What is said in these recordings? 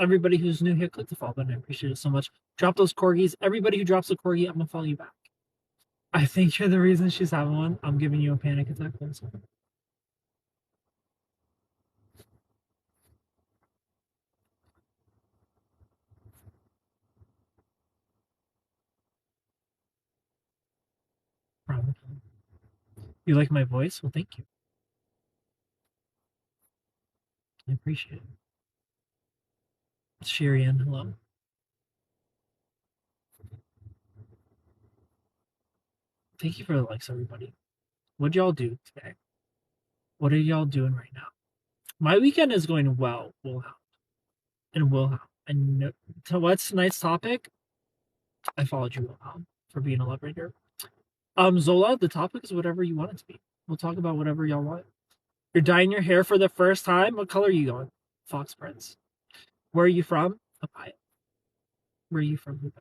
Everybody who's new here, click the follow button. I appreciate it so much. Drop those corgis. Everybody who drops a corgi, I'm gonna follow you back. I think you're the reason she's having one. I'm giving you a panic attack. Probably. You like my voice? Well, thank you. I appreciate it. Shirian, hello. Thank you for the likes, everybody. What'd y'all do today? What are y'all doing right now? My weekend is going well, Wilhelm. And Wilhelm. And to what's tonight's topic? I followed you, Wilhelm, for being a love reader. Zola, the topic is whatever you want it to be. We'll talk about whatever y'all want. You're dyeing your hair for the first time? What color are you going? Fox Prince. Where are you from? Ohio. Where are you from?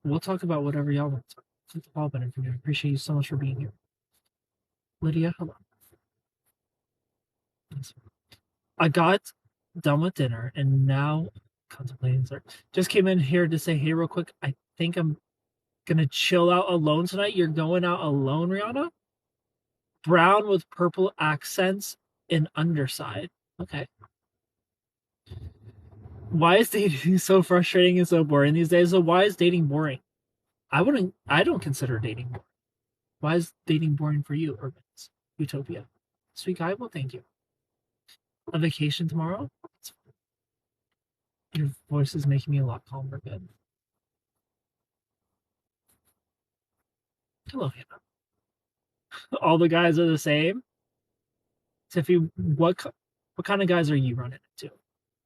We'll talk about whatever y'all want to. Click the follow button for me. I appreciate you so much for being here. Lydia, hello. I got done with dinner and now contemplating dessert. Just came in here to say hey real quick. I think I'm gonna chill out alone tonight. You're going out alone, Rihanna? Brown with purple accents in underside. Okay. Why is dating so frustrating and so boring these days? So why is dating boring? I don't consider dating boring. Why is dating boring for you, Urbans? Utopia. Sweet guy, well, thank you. A vacation tomorrow? Your voice is making me a lot calmer. Good. Hello, Hannah. All the guys are the same. Tiffy, what kind of guys are you running into?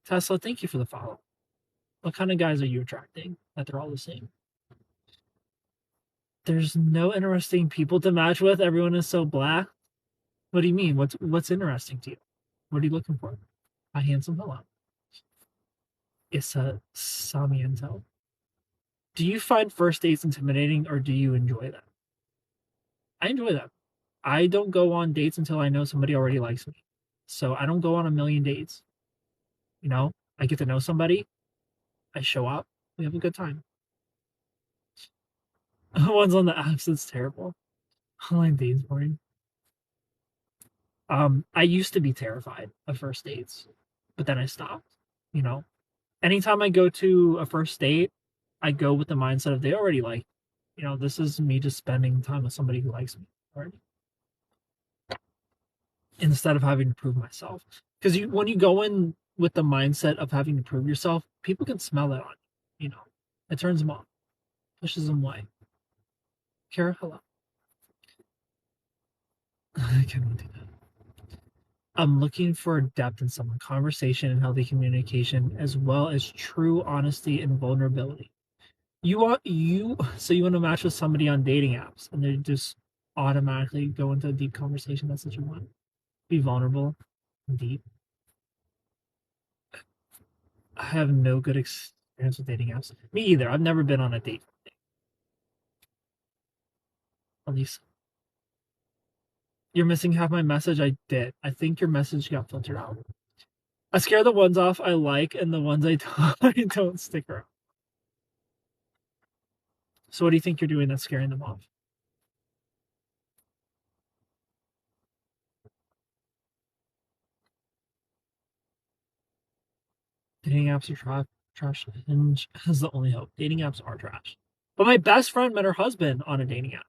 Tesla, thank you for the follow. What kind of guys are you attracting that they're all the same? There's no interesting people to match with. Everyone is so black. What do you mean? What's interesting to you? What are you looking for? A handsome hello. It's a Samiento. Do you find first dates intimidating or do you enjoy them? I enjoy them. I don't go on dates until I know somebody already likes me. So I don't go on a million dates. You know, I get to know somebody, I show up, we have a good time. One's on the apps, it's terrible. Online dates boring. I used to be terrified of first dates, but then I stopped. You know, anytime I go to a first date, I go with the mindset of they already like, you know, this is me just spending time with somebody who likes me already, instead of having to prove myself. Because when you go in with the mindset of having to prove yourself, people can smell that on you. You know, it turns them off, pushes them away. Kara, hello. I cannot do that. I'm looking for depth in someone, conversation and healthy communication, as well as true honesty and vulnerability. You want to match with somebody on dating apps, and they just automatically go into a deep conversation. That's what you want. Be vulnerable, and deep. I have no good experience with dating apps. Me either. I've never been on a date. At least you're missing half my message. I did. I think your message got filtered out. I scare the ones off I like, and the ones I don't, I don't stick around. So what do you think you're doing that's scaring them off? Dating apps are trash. Hinge is the only hope. Dating apps are trash. But my best friend met her husband on a dating app.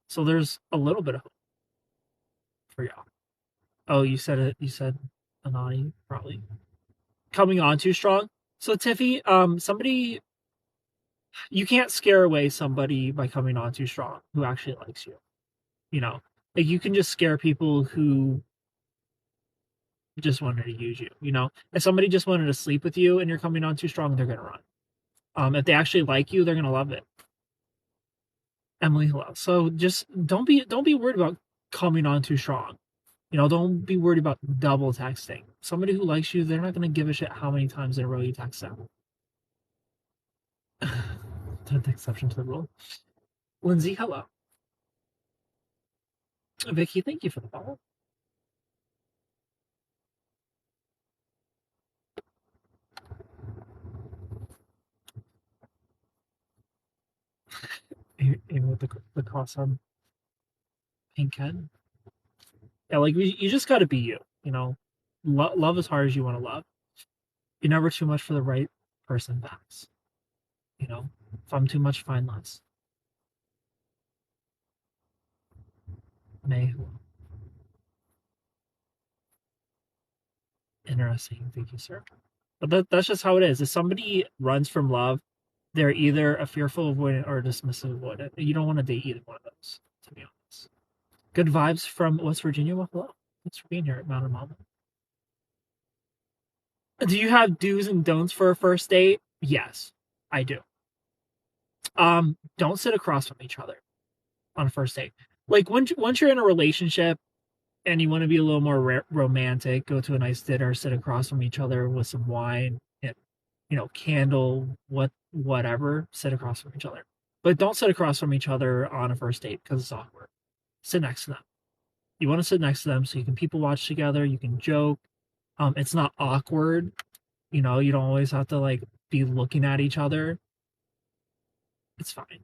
So there's a little bit of hope for y'all. Oh, you said it. You said Anani, probably. Coming on too strong. So Tiffy, somebody, you can't scare away somebody by coming on too strong who actually likes you. You know, like you can just scare people who just wanted to use you. You know, if somebody just wanted to sleep with you and you're coming on too strong, they're gonna run. If they actually like you, they're gonna love it. Emily, hello. So just don't be worried about coming on too strong. You know, don't be worried about double texting. Somebody who likes you, they're not gonna give a shit how many times in a row you text them. The exception to the rule. Lindsay, hello. Vicky, thank you for the follow. Even with the cross on pink head. Yeah, like you just got to be you. Love as hard as you want to love. You're never too much for the right person. Facts. If I'm too much, find less. May. Interesting. Thank you, sir. But that's just how it is. If somebody runs from love, they're either a fearful avoidant or a dismissive avoidant. You don't want to date either one of those, to be honest. Good vibes from West Virginia. Well, hello. Thanks for being here at Mountain Mama. Do you have do's and don'ts for a first date? Yes, I do. Don't sit across from each other on a first date. Like once you're in a relationship and you want to be a little more romantic, go to a nice dinner, sit across from each other with some wine and candle, whatever, sit across from each other. But don't sit across from each other on a first date because it's awkward. Sit next to them. You want to sit next to them so you can people watch together, you can joke. It's not awkward. You don't always have to like be looking at each other. It's fine.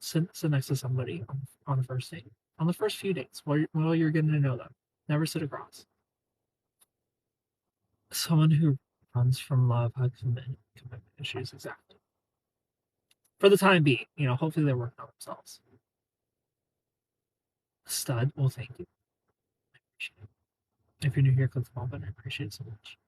Sit next to somebody on a first date. On the first few dates while you're getting to know them. Never sit across. Someone who runs from love has commitment issues, exactly. For the time being, hopefully they're working on themselves. Stud, well, thank you. I appreciate it. If you're new here, click the follow button. I appreciate it so much.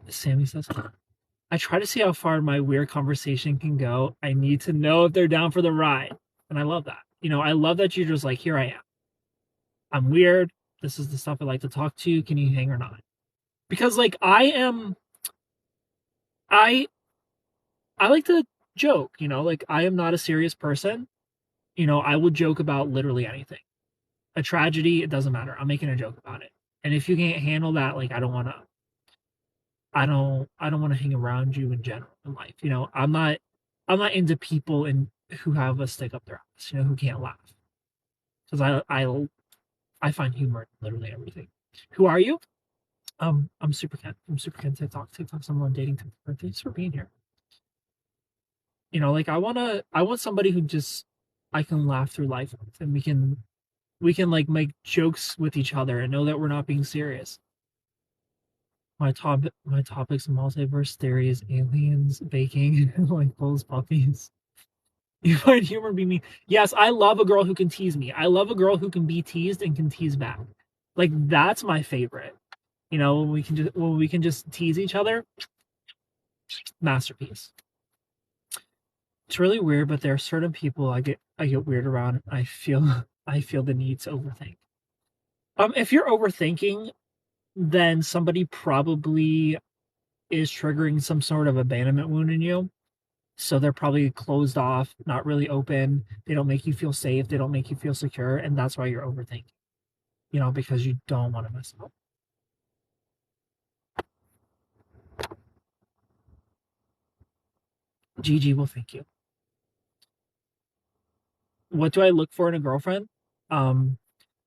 Sammy says, I try to see how far my weird conversation can go. I need to know if they're down for the ride. And I love that. I love that you're just like, here I am. I'm weird. This is the stuff I like to talk to. Can you hang or not? Because like I like to joke, like I am not a serious person. I would joke about literally anything. A tragedy, it doesn't matter. I'm making a joke about it. And if you can't handle that, like I don't want to hang around you in general in life. I'm not into people who have a stick up their ass, who can't laugh. Because I find humor in literally everything. Who are you? I'm Super Ken. I'm Super Ken TikTok. TikTok's number one dating TikTok. Thanks for being here. Like I want somebody who just I can laugh through life with, and we can like make jokes with each other and know that we're not being serious. My topic's multiverse theories, aliens, baking, like those puppies. You find humor be me. Yes, I love a girl who can tease me. I love a girl who can be teased and can tease back. Like that's my favorite. When we can just tease each other. Masterpiece. It's really weird, but there are certain people I get weird around. I feel the need to overthink. If you're overthinking, then somebody probably is triggering some sort of abandonment wound in you. So they're probably closed off, not really open. They don't make you feel safe. They don't make you feel secure. And that's why you're overthinking, because you don't want to mess up. GG will thank you. What do I look for in a girlfriend?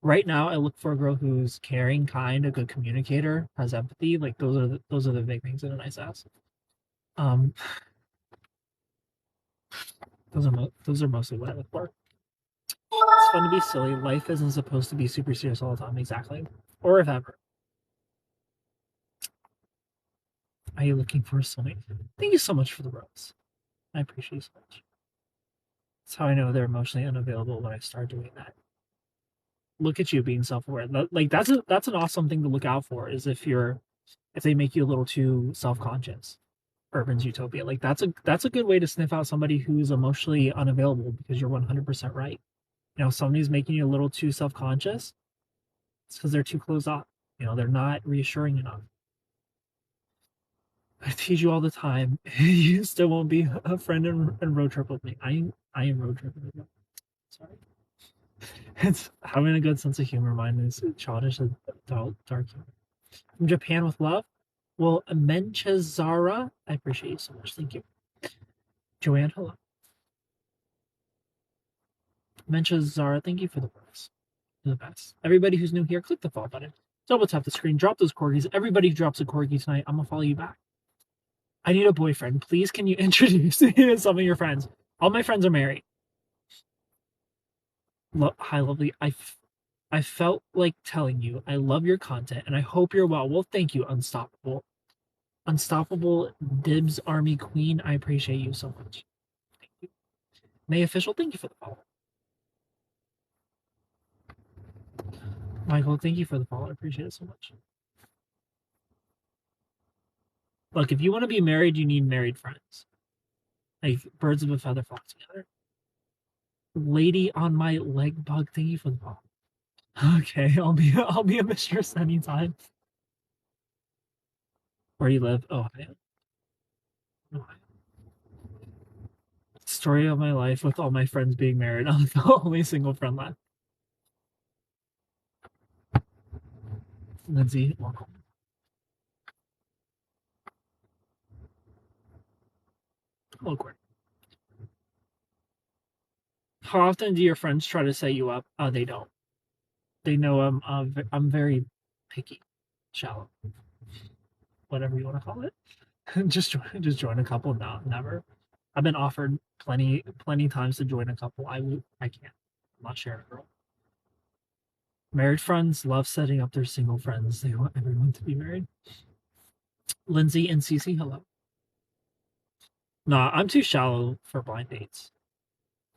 Right now, I look for a girl who's caring, kind, a good communicator, has empathy. Like those are the big things in a nice ass. Um, those are mostly what I look for. It's fun to be silly. Life isn't supposed to be super serious all the time. Exactly. Or if ever. Are you looking for a soulmate? Thank you so much for the rose. I appreciate you so much. That's how I know they're emotionally unavailable when I start doing that. Look at you being self-aware. Like that's an awesome thing to look out for. Is if they make you a little too self-conscious. Urban's Utopia. Like that's a good way to sniff out somebody who's emotionally unavailable because you're 100% right. Somebody's making you a little too self-conscious. It's because they're too closed off. They're not reassuring enough. I tease you all the time. You still won't be a friend and road trip with me. I am road tripping with you. Sorry. It's having a good sense of humor. Mine is childish, adult, dark humor. From Japan with love. Well, Menchezara, I appreciate you so much. Thank you. Joanne, hello. Menchezara, thank you for the words. You're the best. Everybody who's new here, click the follow button. Double tap the screen, drop those corgis. Everybody who drops a corgi tonight, I'm gonna follow you back. I need a boyfriend. Please, can you introduce me to some of your friends? All my friends are married. Hi, lovely. I felt like telling you I love your content and I hope you're well. Well, thank you, Unstoppable. Unstoppable Dibs Army Queen. I appreciate you so much. Thank you. May Official, thank you for the follow. Michael, thank you for the follow. I appreciate it so much. Look, if you want to be married, you need married friends. Like birds of a feather flock together. Lady on my leg bug, thank you for the follow. Okay, I'll be a mistress anytime. Where you live? Ohio. Story of my life with all my friends being married. I'm the only single friend left. Lindsay, welcome. Hello, Courtney. How often do your friends try to set you up? They don't. They know I'm very picky, shallow, whatever you want to call it. just join a couple. No, never. I've been offered plenty times to join a couple. I can't. I'm not sharing a girl. Married friends love setting up their single friends. They want everyone to be married. Lindsay and Cece, hello. Nah, I'm too shallow for blind dates.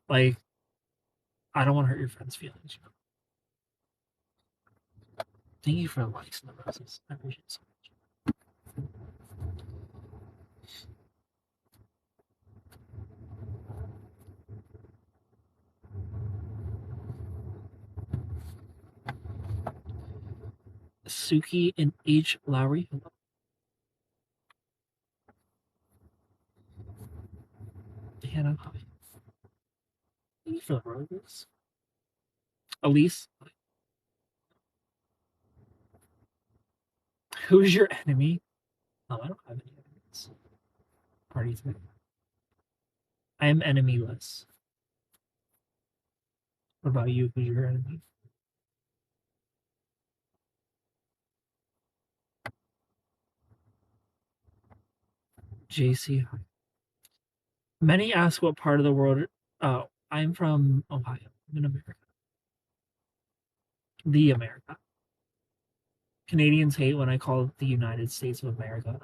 Like, I don't want to hurt your friends' feelings. You know? Thank you for the likes and the roses. I appreciate it so much. Suki and H. Lowry, hello. Hannah, hi. Thank you for the roses. Elise, who's your enemy? Oh, I don't have any enemies. Party today. I am enemyless. What about you? Who's your enemy? JC. Many ask what part of the world. Oh, I'm from Ohio. I'm in America. The America. Canadians hate when I call it the United States of America.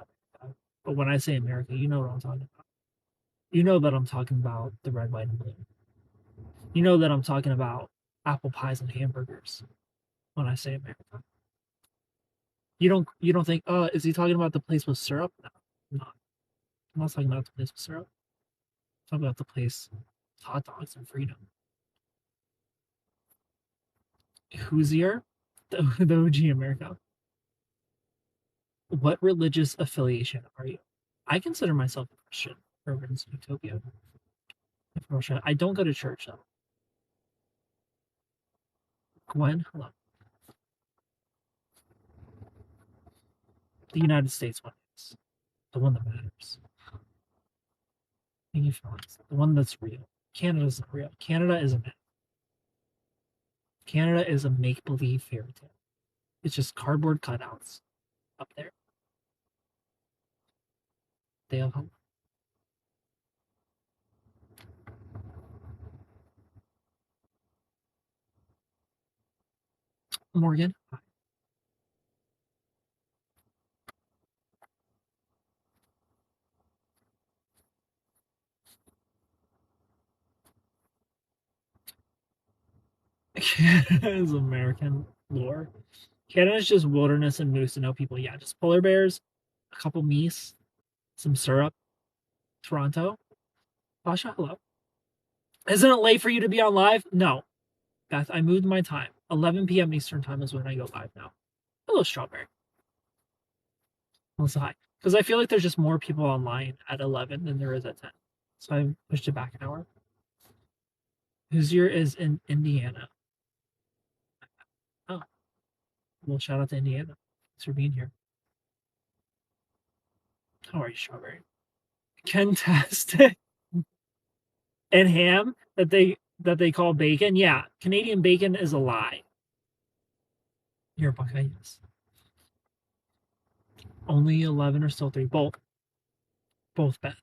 But when I say America, you know what I'm talking about. You know that I'm talking about the red, white, and blue. You know that I'm talking about apple pies and hamburgers when I say America. You don't think, oh, is he talking about the place with syrup? No, I'm not. I'm not talking about the place with syrup. I'm talking about the place with hot dogs and freedom. Hoosier, the OG America. What religious affiliation are you? I consider myself a Christian. Urban Utopia. I don't go to church though. Gwen, hello. The United States one is the one that matters. Thank you for the one that's real. Canada's not real. Canada is a make believe fairy tale. It's just cardboard cutouts up there. They have home. Morgan, hi. Canada is American lore. Canada is just wilderness and moose and no people. Yeah, just polar bears, a couple meese, some syrup. Toronto. Pasha, hello. Isn't it late for you to be on live? No. Beth, I moved my time. 11 p.m. Eastern time is when I go live now. Hello, Strawberry. Well, hi. Because I feel like there's just more people online at 11 than there is at 10. So I pushed it back an hour. Hoosier is in Indiana. Oh. Well, shout out to Indiana. Thanks for being here. Don't worry, strawberry. Fantastic. And ham that they call bacon. Yeah, Canadian bacon is a lie. You're a Buckeye, yes. Only 11 or still 3. Both bad.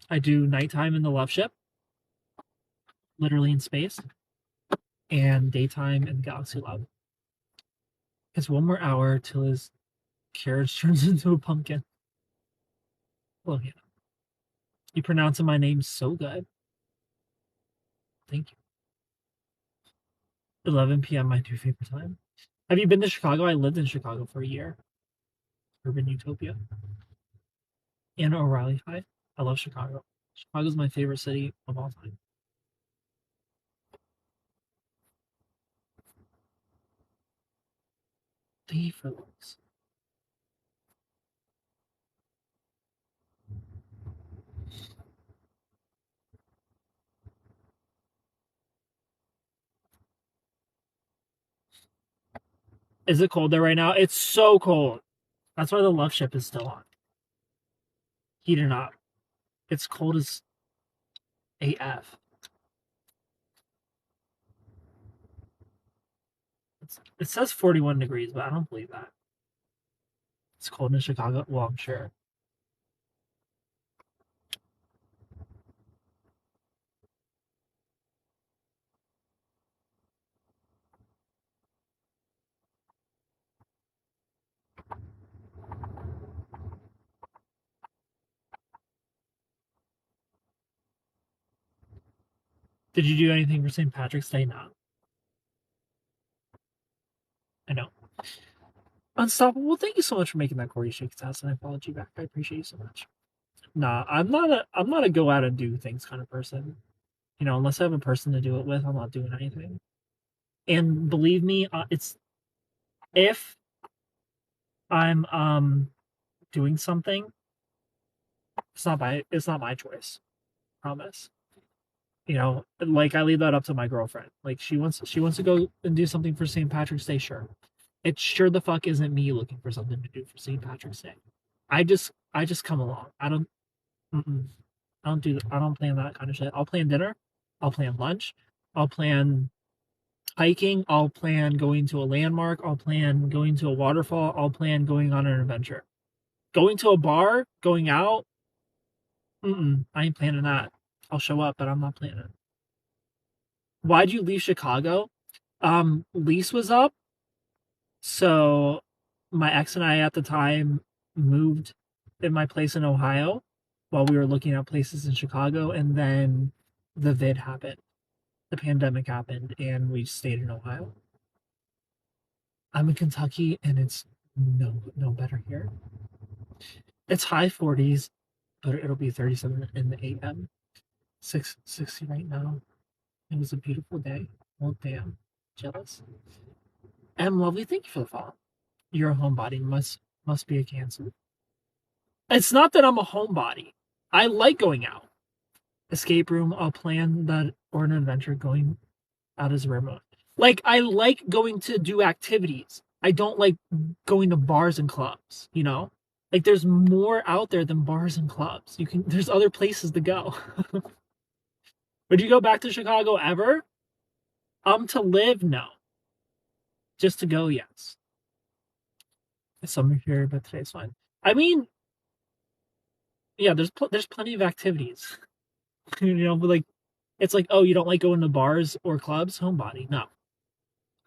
I do nighttime in the Loveship, literally in space, and daytime in the Galaxy Lab. It's one more hour till his carriage turns into a pumpkin. Well, yeah. You pronouncing my name so good. Thank you. 11 p.m. my new favorite time. Have you been to Chicago? I lived in Chicago for a year. Urban Utopia. And O'Reilly High. I love Chicago. Chicago's my favorite city of all time. Thank you for those. Is it cold there right now? It's so cold. That's why the Loveship is still on. Heat it up. It's cold as AF. It says 41 degrees, but I don't believe that. It's cold in Chicago. Well, I'm sure. Did you do anything for St. Patrick's Day? No. I know. Unstoppable. Thank you so much for making that Corey Shakes house, and I followed you back. I appreciate you so much. Nah, I'm not a go out and do things kind of person. Unless I have a person to do it with, I'm not doing anything. And believe me, it's if I'm doing something, it's not my choice. Promise. Like I leave that up to my girlfriend. Like she wants to go and do something for St. Patrick's Day, sure. It sure the fuck isn't me looking for something to do for St. Patrick's Day. I just come along. Mm-mm, I don't plan that kind of shit. I'll plan dinner. I'll plan lunch. I'll plan hiking. I'll plan going to a landmark. I'll plan going to a waterfall. I'll plan going on an adventure. Going to a bar, going out. I ain't planning that. I'll show up, but I'm not planning. Why'd you leave Chicago? Lease was up, so my ex and I at the time moved in my place in Ohio while we were looking at places in Chicago, and then the vid happened. The pandemic happened, and we stayed in Ohio. I'm in Kentucky, and it's no better here. It's high 40s, but it'll be 37 in the AM. 660 right now. It was a beautiful day. Oh damn, jealous. M lovely, thank you for the follow. You're a homebody. Must be a Cancer. It's not that I'm a homebody. I like going out. Escape room. I'll plan that or an adventure going out as a remote. Like I like going to do activities. I don't like going to bars and clubs. Like there's more out there than bars and clubs. There's other places to go. Would you go back to Chicago ever? To live, no. Just to go, yes. Summer here, but today's fine. I mean, yeah, there's plenty of activities. But like, it's like, oh, you don't like going to bars or clubs? Homebody, no.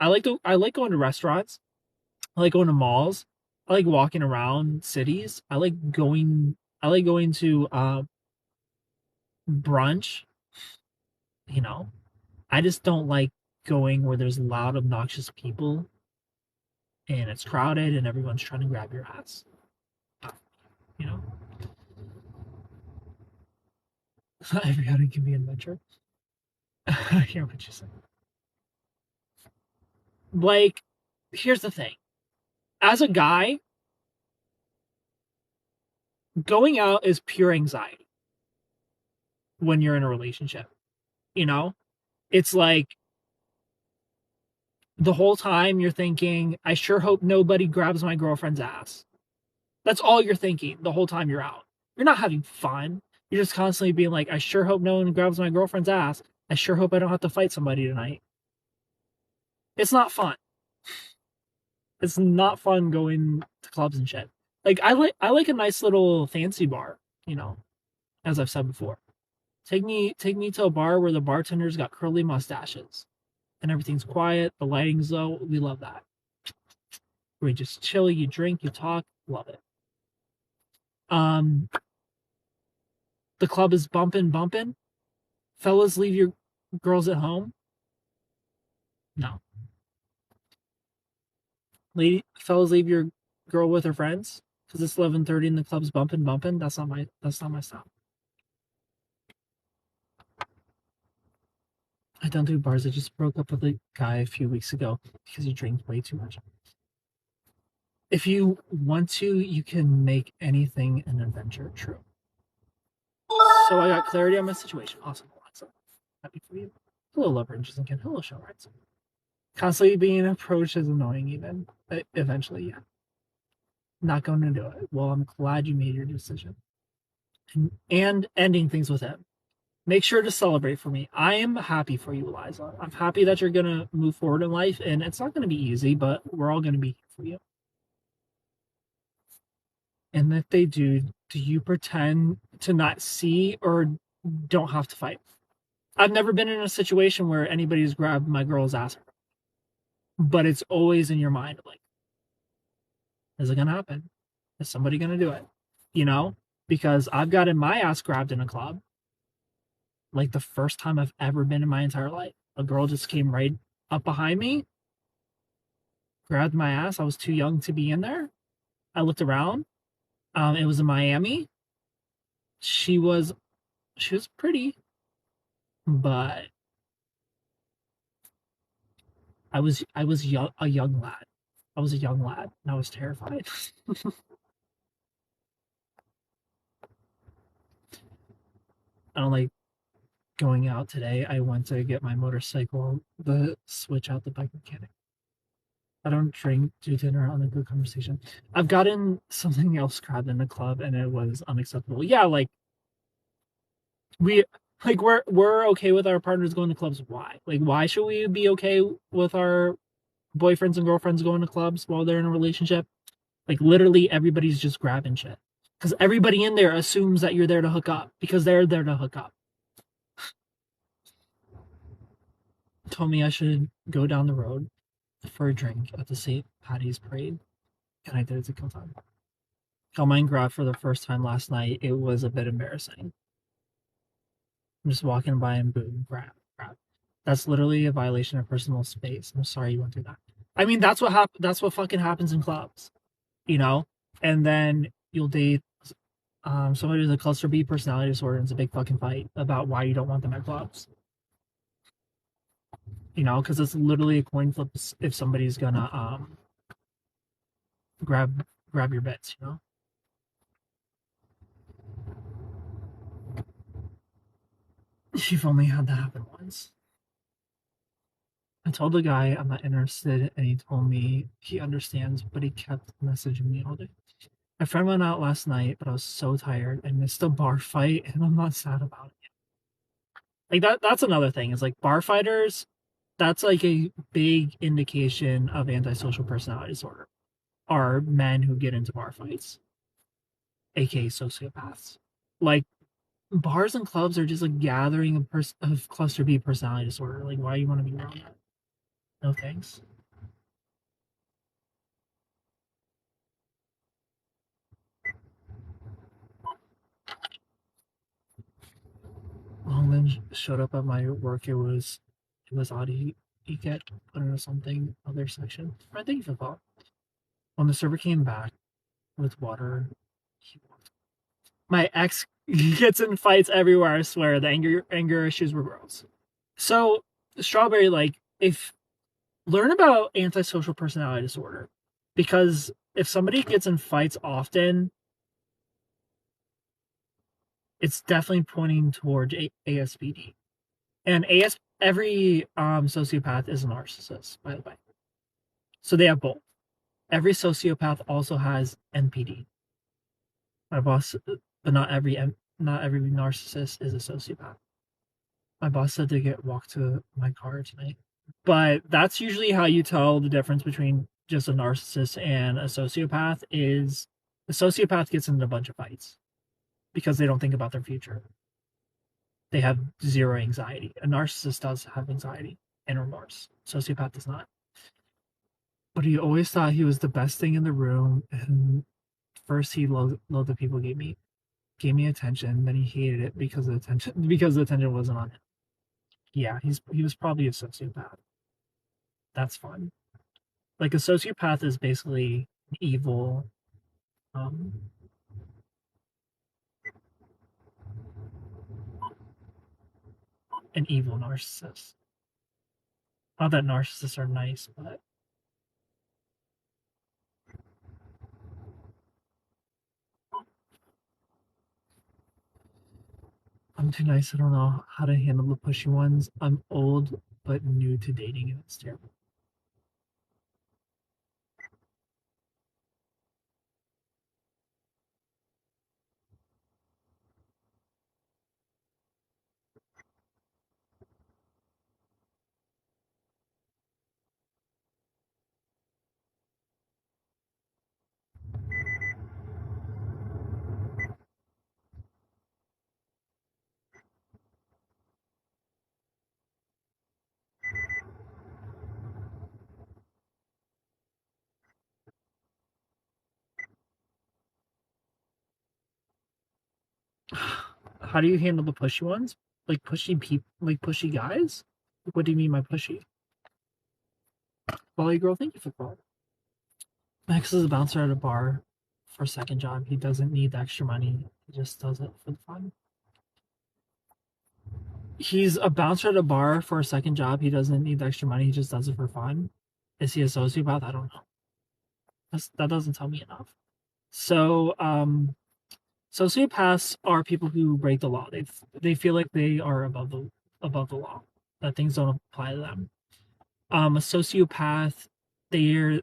I like going to restaurants. I like going to malls. I like walking around cities. I like going to brunch. You know, I just don't like going where there's loud, obnoxious people and it's crowded and everyone's trying to grab your ass. You know, every outing can be an adventure. I hear what you say. Like, here's the thing. As a guy, going out is pure anxiety when you're in a relationship. You know, it's like the whole time you're thinking, I sure hope nobody grabs my girlfriend's ass. That's all you're thinking the whole time you're out. You're not having fun. You're just constantly being like, I sure hope no one grabs my girlfriend's ass. I sure hope I don't have to fight somebody tonight. It's not fun. It's not fun going to clubs and shit. Like I like a nice little fancy bar, you know, as I've said before. Take me to a bar where the bartender's got curly mustaches and everything's quiet, the lighting's low. We love that. We just chill, you drink, you talk, love it. Um the club is bumping. Fellas, leave your girls at home. No. Fellas, leave your girl with her friends because it's 11:30 and the club's bumping. That's not my style. I don't do bars. I just broke up with a guy a few weeks ago because he drank way too much. If you want to, you can make anything an adventure. True. So I got clarity on my situation. Awesome, Alexa. Happy for you. Hello, Love Ranges again. Hello, Show Rights. Constantly being approached is annoying, even. Eventually, yeah. Not going to do it. Well, I'm glad you made your decision. And ending things with him. Make sure to celebrate for me. I am happy for you, Eliza. I'm happy that you're going to move forward in life, and it's not going to be easy, but we're all going to be here for you. And if they do you pretend to not see or don't have to fight? I've never been in a situation where anybody's grabbed my girl's ass, but it's always in your mind, like, is it going to happen? Is somebody going to do it? You know? Because I've gotten my ass grabbed in a club, like the first time I've ever been in my entire life. A girl just came right up behind me, grabbed my ass. I was too young to be in there. I looked around. It was in Miami. She was pretty, but I was young, a young lad. I was a young lad, and I was terrified. I don't like going out today. I went to get my motorcycle, the switch out the bike mechanic. I don't drink, do dinner on a good conversation. I've gotten something else grabbed in the club, and it was unacceptable. Yeah, like we we're okay with our partners going to clubs. Why? Like, why should we be okay with our boyfriends and girlfriends going to clubs while they're in a relationship? Like, literally everybody's just grabbing shit because everybody in there assumes that you're there to hook up because they're there to hook up. Told me I should go down the road for a drink at the St. Patty's Parade, and I did it to kill time. Got mine grabbed for the first time last night. It was a bit embarrassing. I'm just walking by and boom, grab. That's literally a violation of personal space. I'm sorry you went through that. I mean, that's what fucking happens in clubs, you know? And then you'll date somebody with a cluster B personality disorder, and it's a big fucking fight about why you don't want them at clubs. You know, because it's literally a coin flip if somebody's gonna grab your bits, you know? You've only had that happen once. I told the guy I'm not interested, and he told me he understands, but he kept messaging me all day. My friend went out last night, but I was so tired. I missed a bar fight, and I'm not sad about it. Like that's another thing. Is like bar fighters, that's like a big indication of antisocial personality disorder. Are men who get into bar fights, aka sociopaths. Like bars and clubs are just a gathering of cluster B personality disorder. Like, why you want to be around that? No thanks. Longman showed up at my work. It was odd. He get put into something other section. I think he thought. When the server came back with water, my ex gets in fights everywhere. I swear the anger issues were gross. So strawberry, like, if learn about antisocial personality disorder, because if somebody gets in fights often, it's definitely pointing towards ASPD. And every sociopath is a narcissist, by the way. So they have both. Every sociopath also has NPD. My boss but not every narcissist is a sociopath. My boss said to get walked to my car tonight. But that's usually how you tell the difference between just a narcissist and a sociopath is a sociopath gets into a bunch of fights because they don't think about their future. They have zero anxiety. A narcissist does have anxiety and remorse. Sociopath does not. But he always thought he was the best thing in the room. And first he loved the people gave me attention. Then he hated it because the attention wasn't on him. Yeah, he was probably a sociopath. That's fun. Like a sociopath is basically evil. Um, an evil narcissist. Not that narcissists are nice, but I'm too nice. I don't know how to handle the pushy ones. I'm old but new to dating, and it's terrible. How do you handle the pushy ones? Like pushy people, like pushy guys? What do you mean by pushy? Volley girl, thank you for calling. Max is a bouncer at a bar for a second job. He doesn't need the extra money. He just does it for the fun. He's a bouncer at a bar for a second job. He doesn't need the extra money. He just does it for fun. Is he a sociopath? I don't know. That doesn't tell me enough. So, sociopaths are people who break the law. They feel like they are above the law. That things don't apply to them. A sociopath, they're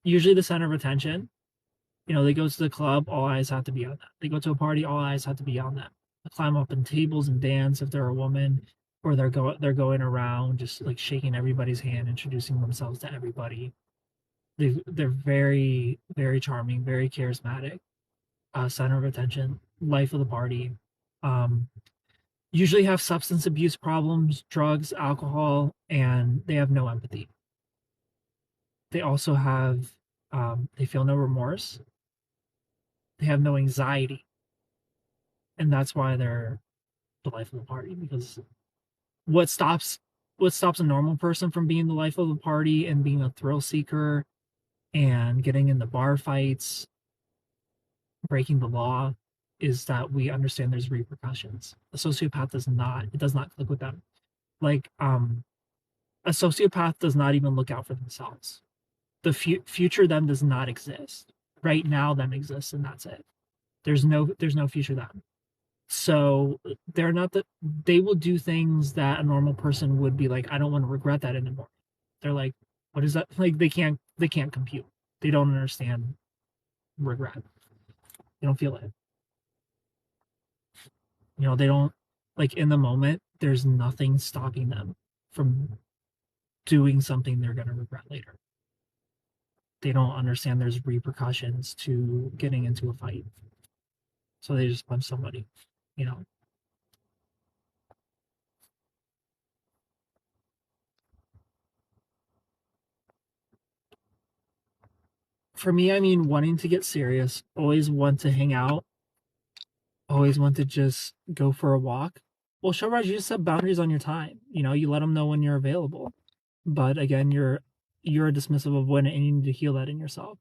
usually the center of attention. You know, they go to the club, all eyes have to be on them. They go to a party, all eyes have to be on them. They climb up in tables and dance if they're a woman, or they're going around just like shaking everybody's hand, introducing themselves to everybody. They're very very charming, very charismatic, center of attention, life of the party. Um, Usually have substance abuse problems, drugs, alcohol, and they have no empathy. They also have they feel no remorse. They have no anxiety, and that's why they're the life of the party. Because what stops a normal person from being the life of the party and being a thrill seeker and getting in the bar fights, breaking the law, is that we understand there's repercussions. A sociopath does not. It does not click with them. Like a sociopath does not even look out for themselves. The future them does not exist. Right now them exists, and that's it. There's no future them. So they're not that they will do things that a normal person would be like, I don't want to regret that anymore. They're like, what is that? Like they can't compute. They don't understand regret. They don't feel it. You know, they don't, like, in the moment, there's nothing stopping them from doing something they're going to regret later. They don't understand there's repercussions to getting into a fight. So they just punch somebody, you know. For me, I mean, wanting to get serious, always want to hang out, always want to just go for a walk. Well, Shohraj, you just set boundaries on your time. You know, you let them know when you're available. But again, you're a dismissive avoidant, and you need to heal that in yourself.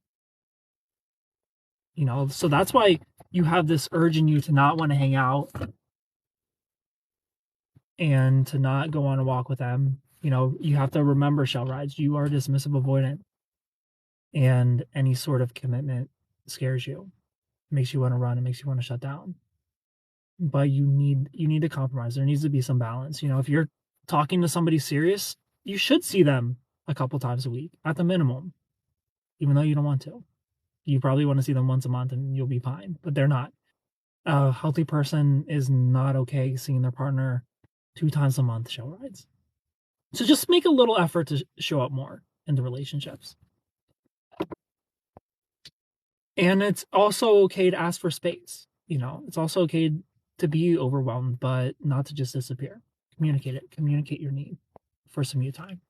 You know, so that's why you have this urge in you to not want to hang out and to not go on a walk with them. You know, you have to remember, shell rides, you are dismissive avoidant, and any sort of commitment scares you, makes you want to run, it makes you want to shut down. But you need to compromise. There needs to be some balance. You know, if you're talking to somebody serious, you should see them a couple times a week at the minimum, even though you don't want to. You probably want to see them once a month and you'll be fine, but they're not. A healthy person is not okay seeing their partner 2 times a month show rides. So just make a little effort to show up more in the relationships. And it's also okay to ask for space. It's also okay to be overwhelmed, but not to just disappear. Communicate it. Communicate your need for some you time.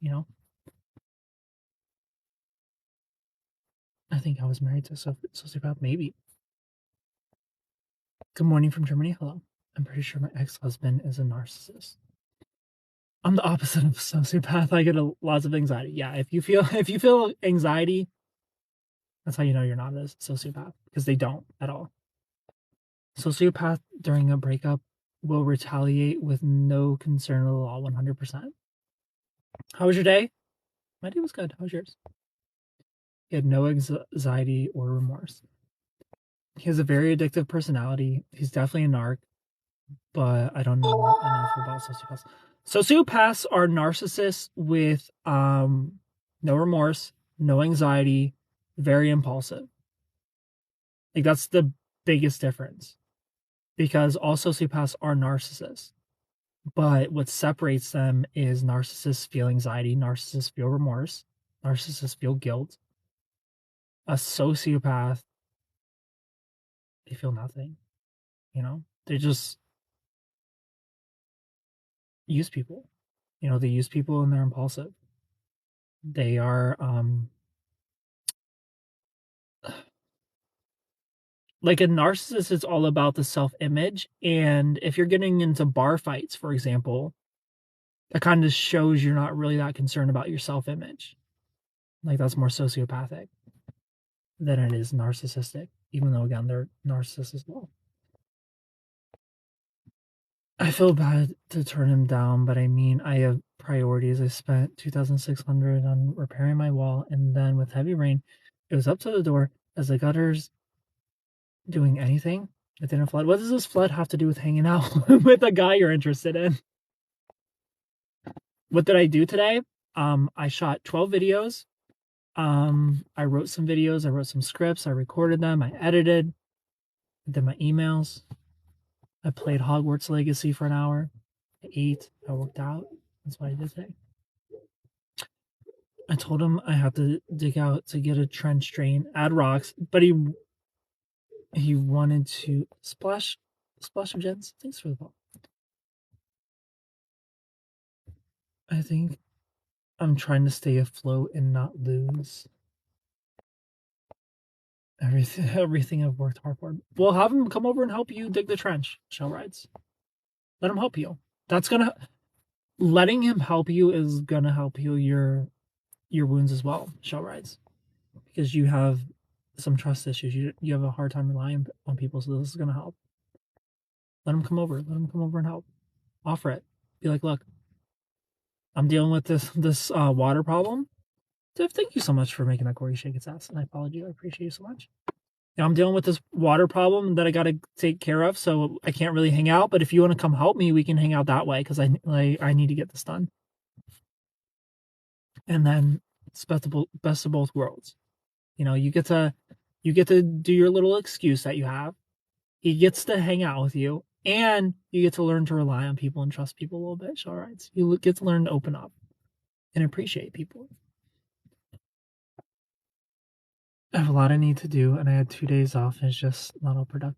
I think I was married to a sociopath, maybe. Good morning from Germany. Hello. I'm pretty sure my ex-husband is a narcissist. I'm the opposite of a sociopath. I get lots of anxiety. Yeah, if you feel anxiety, that's how you know you're not a sociopath, because they don't at all. Sociopath during a breakup will retaliate with no concern at all, 100%. How was your day? My day was good. How was yours? He had no anxiety or remorse. He has a very addictive personality. He's definitely a narc, but I don't know enough about sociopaths. Sociopaths are narcissists with no remorse, no anxiety, very impulsive. Like, that's the biggest difference, because all sociopaths are narcissists. But what separates them is narcissists feel anxiety, narcissists feel remorse, narcissists feel guilt. A sociopath, they feel nothing. They just use people. They use people and they're impulsive. They are like, a narcissist is all about the self-image, and if you're getting into bar fights, for example, that kind of shows you're not really that concerned about your self-image. Like, that's more sociopathic than it is narcissistic, even though, again, they're narcissists as well. I feel bad to turn him down, but I mean, I have priorities. I spent $2,600 on repairing my wall, and then with heavy rain, it was up to the door. As the gutters doing anything, it didn't flood. What does this flood have to do with hanging out with a guy you're interested in? What did I do today? I shot 12 videos. I wrote some videos. I wrote some scripts. I recorded them. I edited. I did my emails. I played Hogwarts Legacy for an hour. I ate. I worked out. That's what I did today. I told him I have to dig out to get a trench drain, add rocks, but he wanted to splash of Jens. Thanks for the ball. I think I'm trying to stay afloat and not lose everything I've worked hard for. Well, have him come over and help you dig the trench, Shell Rides. Let him help you. Letting him help you is gonna help heal your wounds as well, Shell Rides, because you have some trust issues. You have a hard time relying on people, so this is gonna help. Let him come over. Let him come over and help. Offer it. Be like, look, I'm dealing with this water problem. Div, thank you so much for making that Corey shake its ass, and I apologize. I appreciate you so much. I'm dealing with this water problem that I got to take care of, so I can't really hang out. But if you want to come help me, we can hang out that way, because I need to get this done. And then it's best of both worlds. You get to do your little excuse that you have. He gets to hang out with you, and you get to learn to rely on people and trust people a little bit. All right, so you get to learn to open up and appreciate people. I have a lot I need to do, and I had 2 days off, and it's just not all productive.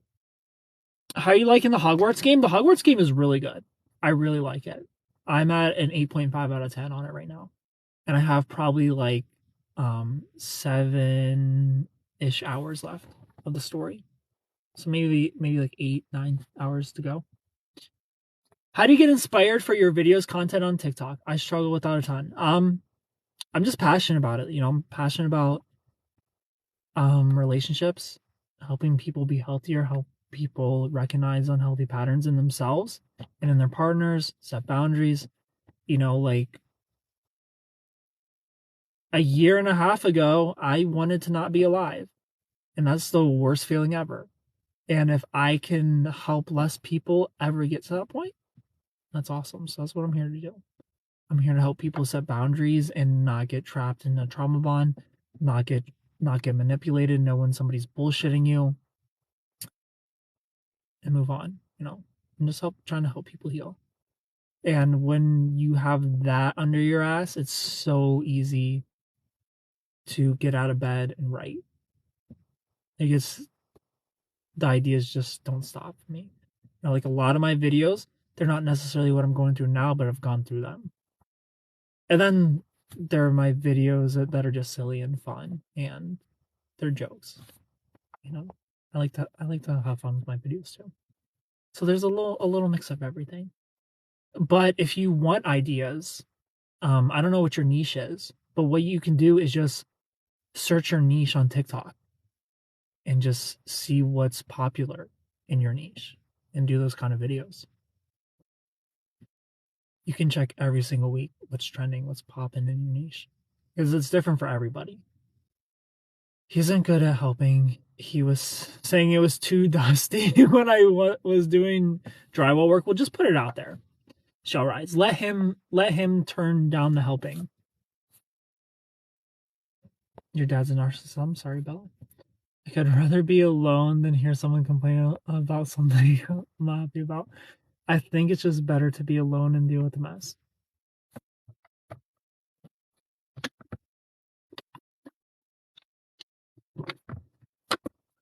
How are you liking the Hogwarts game? The Hogwarts game is really good. I really like it. I'm at an 8.5 out of 10 on it right now. And I have probably like 7-ish hours left of the story. So maybe like 8-9 hours to go. How do you get inspired for your videos content on TikTok? I struggle with that a ton. I'm just passionate about it. I'm passionate about relationships, helping people be healthier, help people recognize unhealthy patterns in themselves and in their partners, set boundaries. Like, a year and a half ago, I wanted to not be alive, and that's the worst feeling ever. And if I can help less people ever get to that point, that's awesome. So that's what I'm here to do. I'm here to help people set boundaries and not get trapped in a trauma bond, not get manipulated, know when somebody's bullshitting you. and move on. I'm just trying to help people heal. And when you have that under your ass, it's so easy to get out of bed and write. I guess the ideas just don't stop for me. Like a lot of my videos, they're not necessarily what I'm going through now, but I've gone through them. And then there are my videos that are just silly and fun, and they're jokes. You know, I like to have fun with my videos too. So there's a little mix of everything. But if you want ideas, I don't know what your niche is, but what you can do is just search your niche on TikTok and just see what's popular in your niche and do those kind of videos. You can check every single week what's trending, what's popping in your niche, because it's different for everybody. He isn't good at helping. He was saying it was too dusty when I was doing drywall work. Well, just put it out there. Shell rides. Let him turn down the helping. Your dad's a narcissist. I'm sorry, Bella. I could rather be alone than hear someone complain about something I'm not happy about. I think it's just better to be alone and deal with the mess.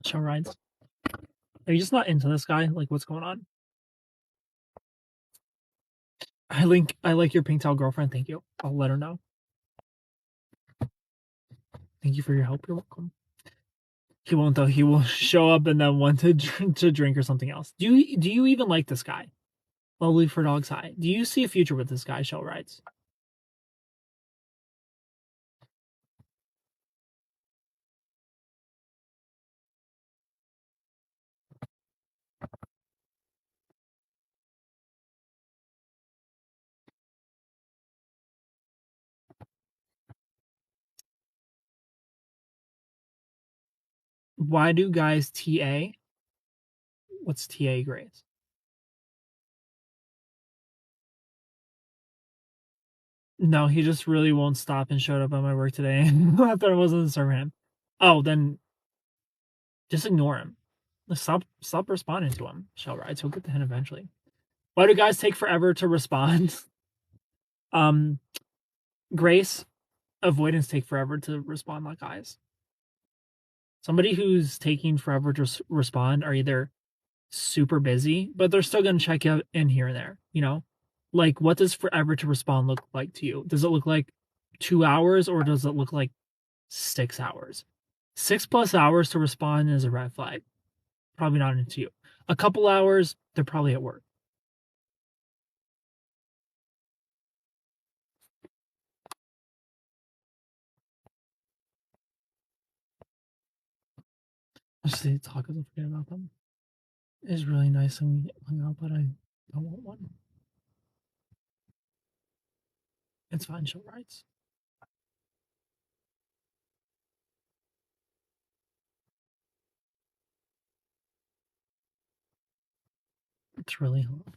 Shell rides. Are you just not into this guy? Like, what's going on? I like your pink towel girlfriend. Thank you. I'll let her know. Thank you for your help. You're welcome. He won't though. He will show up and then want to drink or something else. Do you even like this guy? Lovely for dogs high. Do you see a future with this guy? Shell rides. Why do guys TA? What's TA, Grace? No, he just really won't stop and showed up at my work today. I thought I wasn't serving him. Oh, then just ignore him. Stop responding to him. Shell rides. He'll get the hint eventually. Why do guys take forever to respond? um, Grace, avoidance take forever to respond like guys. Somebody who's taking forever to respond are either super busy, but they're still going to check out in here and there. Like, what does forever to respond look like to you? Does it look like 2 hours or does it look like 6 hours? 6+ hours to respond is a red flag. Probably not into you. A couple hours, they're probably at work. Let's see, tacos, don't forget about them. It's really nice and we hung out, but I don't want one. It's fine, she'll rides. It's really hot.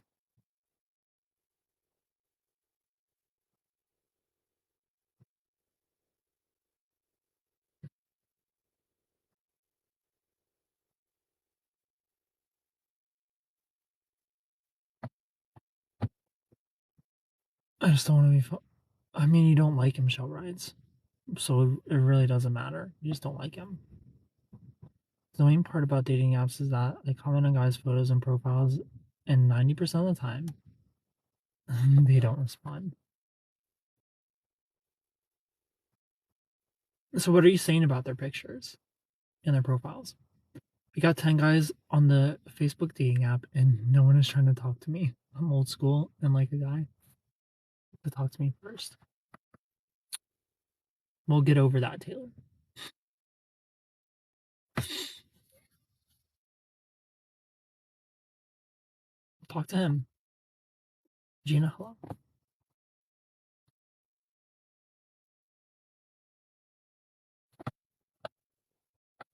I just don't want to be fun. I mean, you don't like him, shell rides. So it really doesn't matter. You just don't like him. The main part about dating apps is that I comment on guys' photos and profiles, and 90% of the time, they don't respond. So, what are you saying about their pictures and their profiles? We got 10 guys on the Facebook dating app, and no one is trying to talk to me. I'm old school and like a guy to talk to me first. We'll get over that, Taylor. Talk to him. Gina, hello.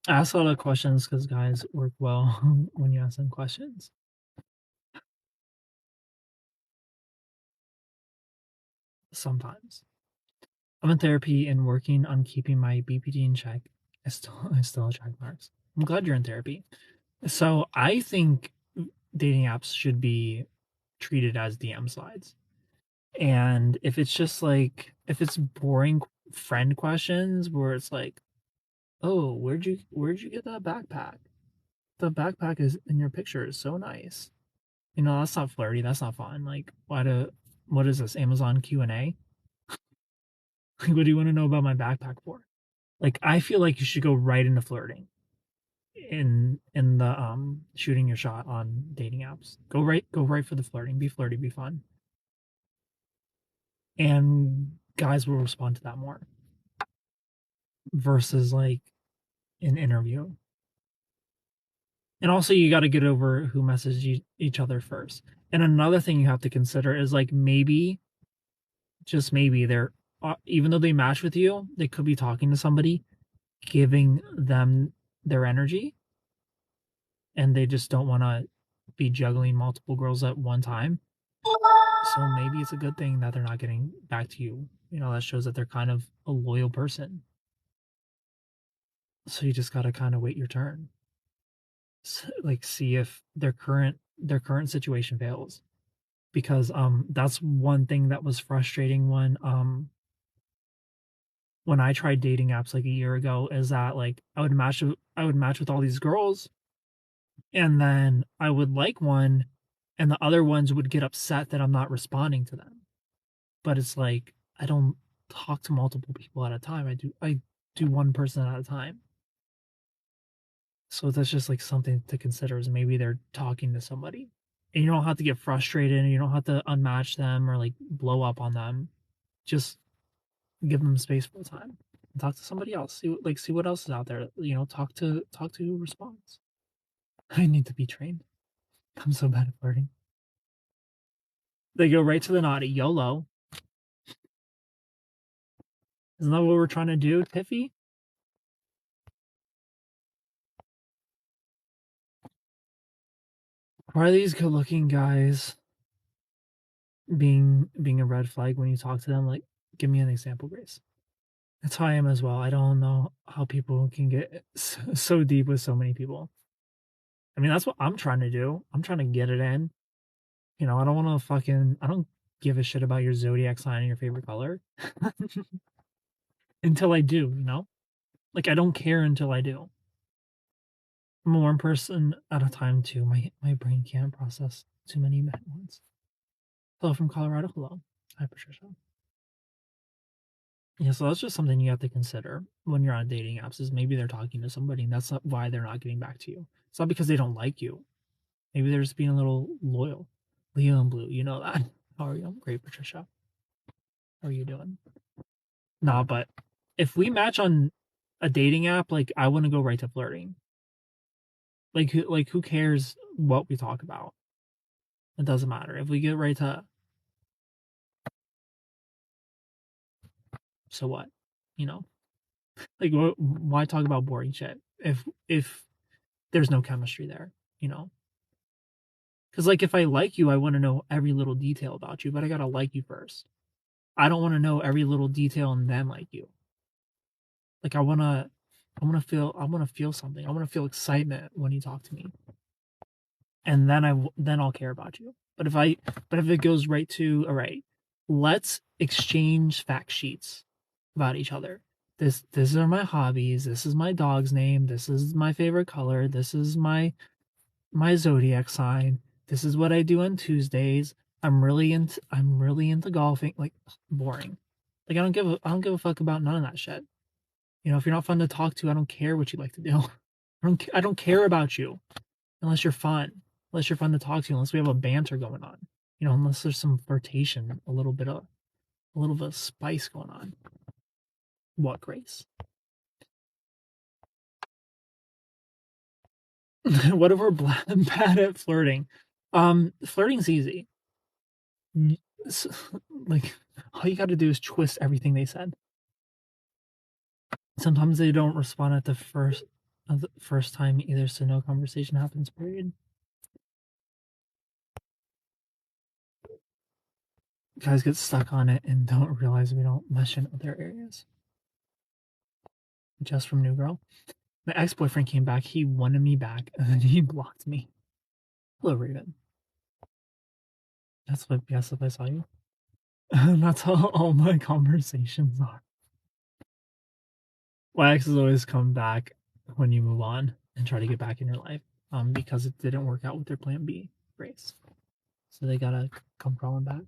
I ask a lot of questions because guys work well when you ask them questions. Sometimes. I'm in therapy and working on keeping my BPD in check. I still attract marks. I'm glad you're in therapy. So I think dating apps should be treated as DM slides. And if it's just like if it's boring friend questions where it's like, "Oh, where'd you get that backpack? The backpack is in your picture is so nice." That's not flirty. That's not fun. Like, what is this? Amazon Q&A? Like, what do you want to know about my backpack for? Like, I feel like you should go right into flirting in the shooting your shot on dating apps. Go right for the flirting. Be flirty, be fun. And guys will respond to that more versus like an interview. And also you got to get over who messaged each other first. And another thing you have to consider is like maybe just maybe they're even though they match with you, they could be talking to somebody, giving them their energy, and they just don't want to be juggling multiple girls at one time. So maybe it's a good thing that they're not getting back to you. That shows that they're kind of a loyal person. So you just got to kind of wait your turn. Like see if their current situation fails. Because that's one thing that was frustrating when I tried dating apps like a year ago, is that like I would match with all these girls, and then I would like one, and the other ones would get upset that I'm not responding to them. But it's like I don't talk to multiple people at a time. I do one person at a time. So that's just like something to consider, is maybe they're talking to somebody. And you don't have to get frustrated, and you don't have to unmatch them or like blow up on them. Just give them space for a time. Talk to somebody else. See what else is out there. Talk to who responds. I need to be trained. I'm so bad at flirting. They go right to the naughty. YOLO. Isn't that what we're trying to do, Tiffy? Why are these good looking guys being a red flag when you talk to them? Like, give me an example, Grace. That's how I am as well. I don't know how people can get so deep with so many people. I mean, that's what I'm trying to do. I'm trying to get it in. I don't want to I don't give a shit about your zodiac sign and your favorite color until I do. Like, I don't care until I do. I'm a one person at a time too. My brain can't process too many men at once. Hello from Colorado. Hello. Hi, Patricia. Yeah, so that's just something you have to consider when you're on dating apps, is maybe they're talking to somebody, and that's not why they're not getting back to you. It's not because they don't like you. Maybe they're just being a little loyal. Leo and Blue, you know that. How are you? I'm great, Patricia. How are you doing? Nah, but if we match on a dating app, like I want to go right to flirting. Like who cares what we talk about? It doesn't matter. If we get right to, so what? You know, like why talk about boring shit if there's no chemistry there? You know, because like if I like you, I want to know every little detail about you, but I gotta like you first. I don't want to know every little detail and then like you. Like I want to feel something. I want to feel excitement when you talk to me, and then I'll care about you. But if it goes right to, all right, let's exchange fact sheets about each other. This are my hobbies. This is my dog's name. This is my favorite color. This is my zodiac sign. This is what I do on Tuesdays. I'm really into golfing. Like, boring. Like I don't give a fuck about none of that shit. If you're not fun to talk to, I don't care what you like to do. I don't care about you unless you're fun. Unless you're fun to talk to, unless we have a banter going on. Unless there's some flirtation, a little bit of spice going on. What, Grace? What if we're bad at flirting? Flirting's easy. Like, all you got to do is twist everything they said. Sometimes they don't respond at the first time either, so no conversation happens. Period. Guys get stuck on it and don't realize we don't mesh in other areas. Just from New Girl. My ex-boyfriend came back. He wanted me back, and then he blocked me. Hello, Raven. That's what, yes, if I saw you. That's how all my conversations are. My exes always come back when you move on and try to get back in your life, because it didn't work out with their plan B race. So they gotta come crawling back.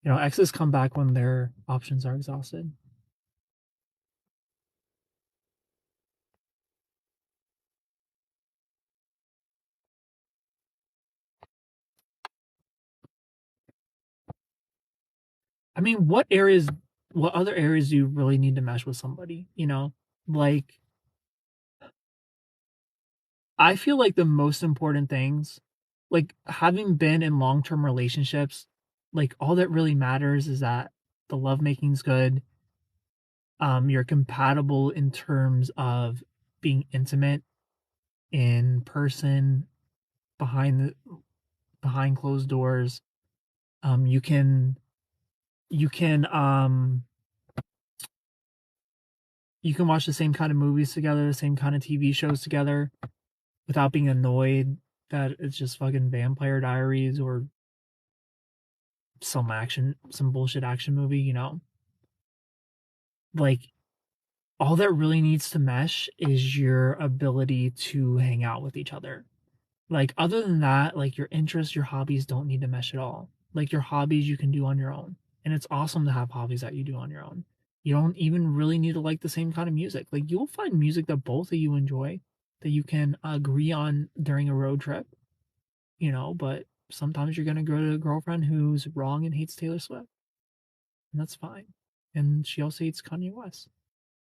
You know, exes come back when their options are exhausted. I mean, what other areas do you really need to mesh with somebody? You know, like I feel like the most important things, like having been in long term relationships, like all that really matters is that the lovemaking good. You're compatible in terms of being intimate in person, behind the behind closed doors. You can you can um you can watch the same kind of movies together, the same kind of TV shows together without being annoyed that it's just fucking Vampire Diaries or some bullshit action movie, you know? Like all that really needs to mesh is your ability to hang out with each other. Like other than that, like your interests, your hobbies don't need to mesh at all. Like your hobbies you can do on your own. And it's awesome to have hobbies that you do on your own. You don't even really need to like the same kind of music. Like you'll find music that both of you enjoy that you can agree on during a road trip, you know, but sometimes you're gonna go to a girlfriend who's wrong and hates Taylor Swift. And that's fine. And she also hates Kanye West.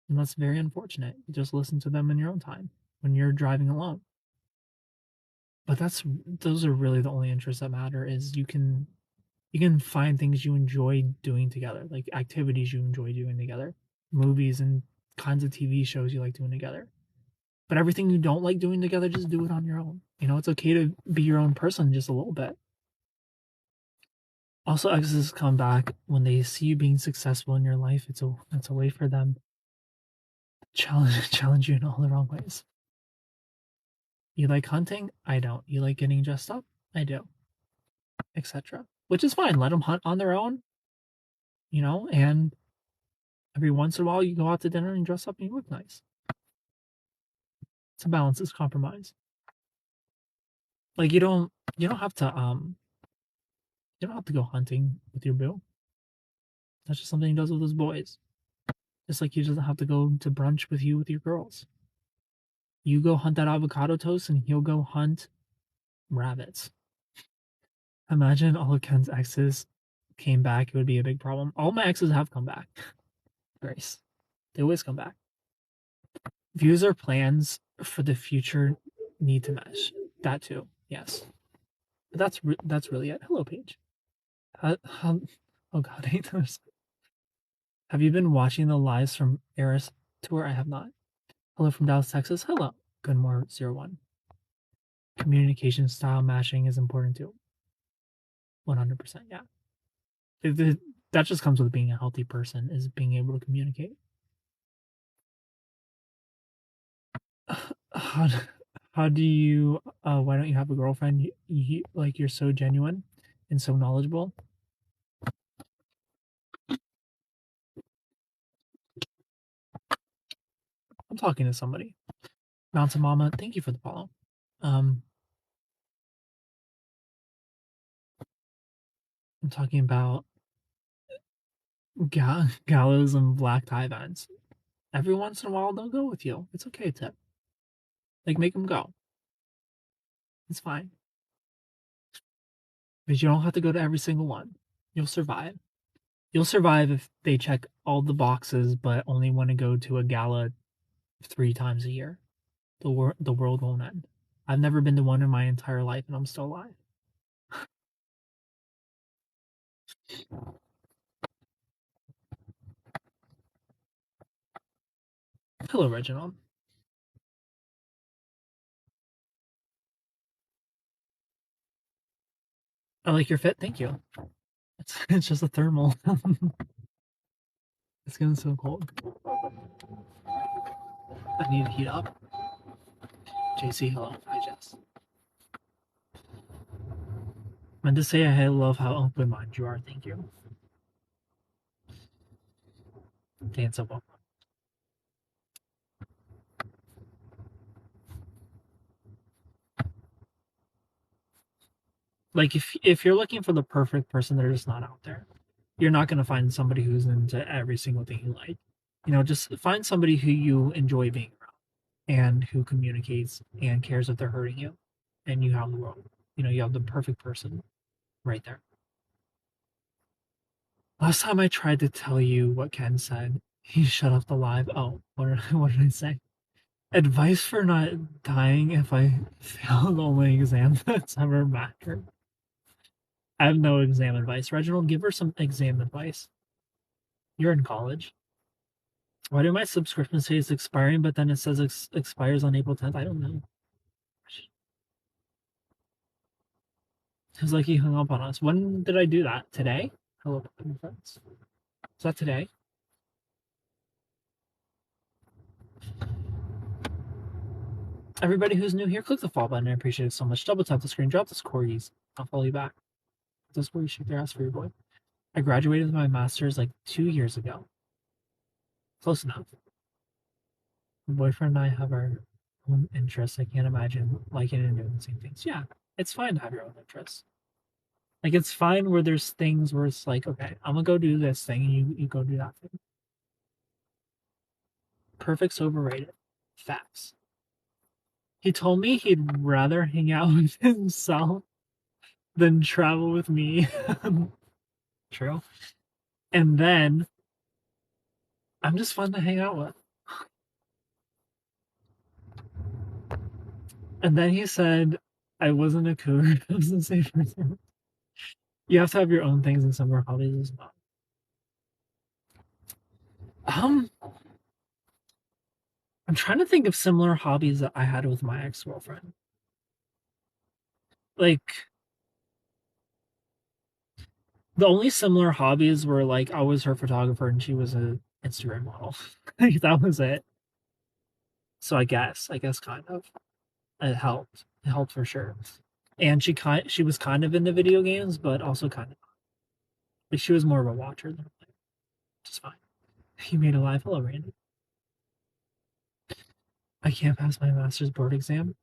And that's very unfortunate. You just listen to them in your own time when you're driving alone. But those are really the only interests that matter is you can find things you enjoy doing together, like activities you enjoy doing together, movies and kinds of TV shows you like doing together. But everything you don't like doing together, just do it on your own. You know, it's okay to be your own person just a little bit. Also, exes come back when they see you being successful in your life. It's a way for them to challenge you in all the wrong ways. You like hunting? I don't. You like getting dressed up? I do, etc. Which is fine. Let them hunt on their own, you know, and every once in a while you go out to dinner and dress up and you look nice. It's a balance, it's compromise. Like you don't have to you don't have to go hunting with your boo. That's just something he does with his boys. Just like he doesn't have to go to brunch with you with your girls. You go hunt that avocado toast and he'll go hunt rabbits. Imagine all of Ken's exes came back, it would be a big problem. All my exes have come back. Grace. They always come back. Views or plans for the future need to mesh. That too, yes. But that's really it. Hello, Paige. How, oh God, I hate those. Have you been watching the lives from Eris Tour? I have not. Hello from Dallas, Texas. Hello. Gunmore01. Communication style matching is important too. 100%. Yeah. That just comes with being a healthy person, is being able to communicate. How, how do you, why don't you have a girlfriend? Like, you're so genuine and so knowledgeable. I'm talking to somebody. Mountain Mama, thank you for the follow. Um, I'm talking about gallows and black tie events. Every once in a while, they'll go with you. It's okay, Tip. Like, make them go. It's fine. But you don't have to go to every single one. You'll survive. You'll survive if they check all the boxes, but only want to go to a gala 3 times a year. The world won't end. I've never been to one in my entire life, and I'm still alive. Hello, Reginald. I like your fit. Thank you. It's just a thermal. It's getting so cold. I need to heat up. JC, hello. Hi, Jess. meant to say I love how open-minded you are. Thank you. Dance up. Like if you're looking for the perfect person, they're just not out there. You're not going to find somebody who's into every single thing you like. Just find somebody who you enjoy being around and who communicates and cares if they're hurting you, and you have the world. You have the perfect person right there. Last time I tried to tell you what Ken said, he shut off the live. Oh, what did I say? Advice for not dying if I fail the only exam that's ever mattered. I have no exam advice. Reginald, give her some exam advice. You're in college. Why do my subscription say it's expiring, but then it says expires on April 10th? I don't know. It's like he hung up on us. When did I do that? Today? Hello, friends. Is that today? Everybody who's new here, click the follow button. I appreciate it so much. Double tap the screen, drop those corgis. I'll follow you back. Those corgis shake their ass for your boy. I graduated with my master's like 2 years ago. Close enough. My boyfriend and I have our own interests. I can't imagine liking and doing the same things. Yeah, it's fine to have your own interests. Like it's fine where there's things where it's like, okay, I'm gonna go do this thing, and you go do that thing. Perfect's overrated. Facts. He told me he'd rather hang out with himself than travel with me. True. And then I'm just fun to hang out with. And then he said I wasn't a cougar. I was the same person. You have to have your own things and summer hobbies as well. I'm trying to think of similar hobbies that I had with my ex-girlfriend. Like the only similar hobbies were like I was her photographer and she was a Instagram model. Like, that was it. So I guess kind of it helped. It helped for sure. And she was kind of into video games, but also kind of like she was more of a watcher than a player, which is fine. He made a live. Hello, Randy. I can't pass my master's board exam.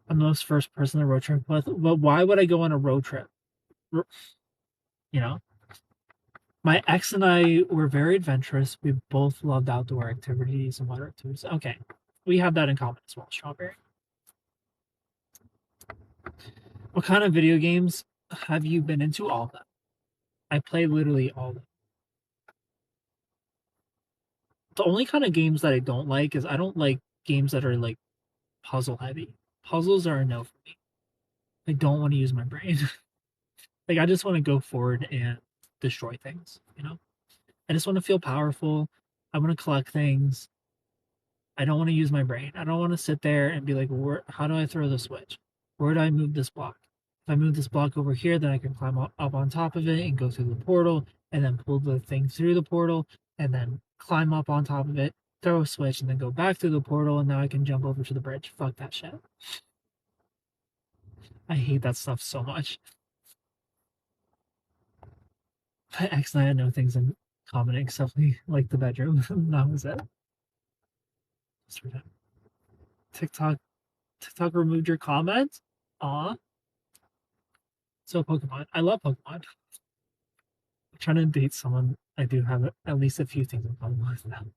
I'm the most first person to road trip with. But why would I go on a road trip? You know, my ex and I were very adventurous. We both loved outdoor activities and water activities. Okay, we have that in common as well, Strawberry. What kind of video games have you been into? All of them. I play literally all of them. The only kind of games that I don't like is I don't like games that are like puzzle heavy. Puzzles are a no for me. I don't want to use my brain. Like I just want to go forward and destroy things, I just want to feel powerful. I want to collect things. I don't want to use my brain. I don't want to sit there and be like, how do I throw the switch? Where do I move this block? If I move this block over here, then I can climb up on top of it and go through the portal and then pull the thing through the portal and then climb up on top of it, throw a switch, and then go back through the portal, and now I can jump over to the bridge. Fuck that shit. I hate that stuff so much. My ex and I had no things in common except like the bedroom. That was it. TikTok removed your comment? Aw. So Pokemon. I love Pokemon. I'm trying to date someone I do have at least a few things in common with them.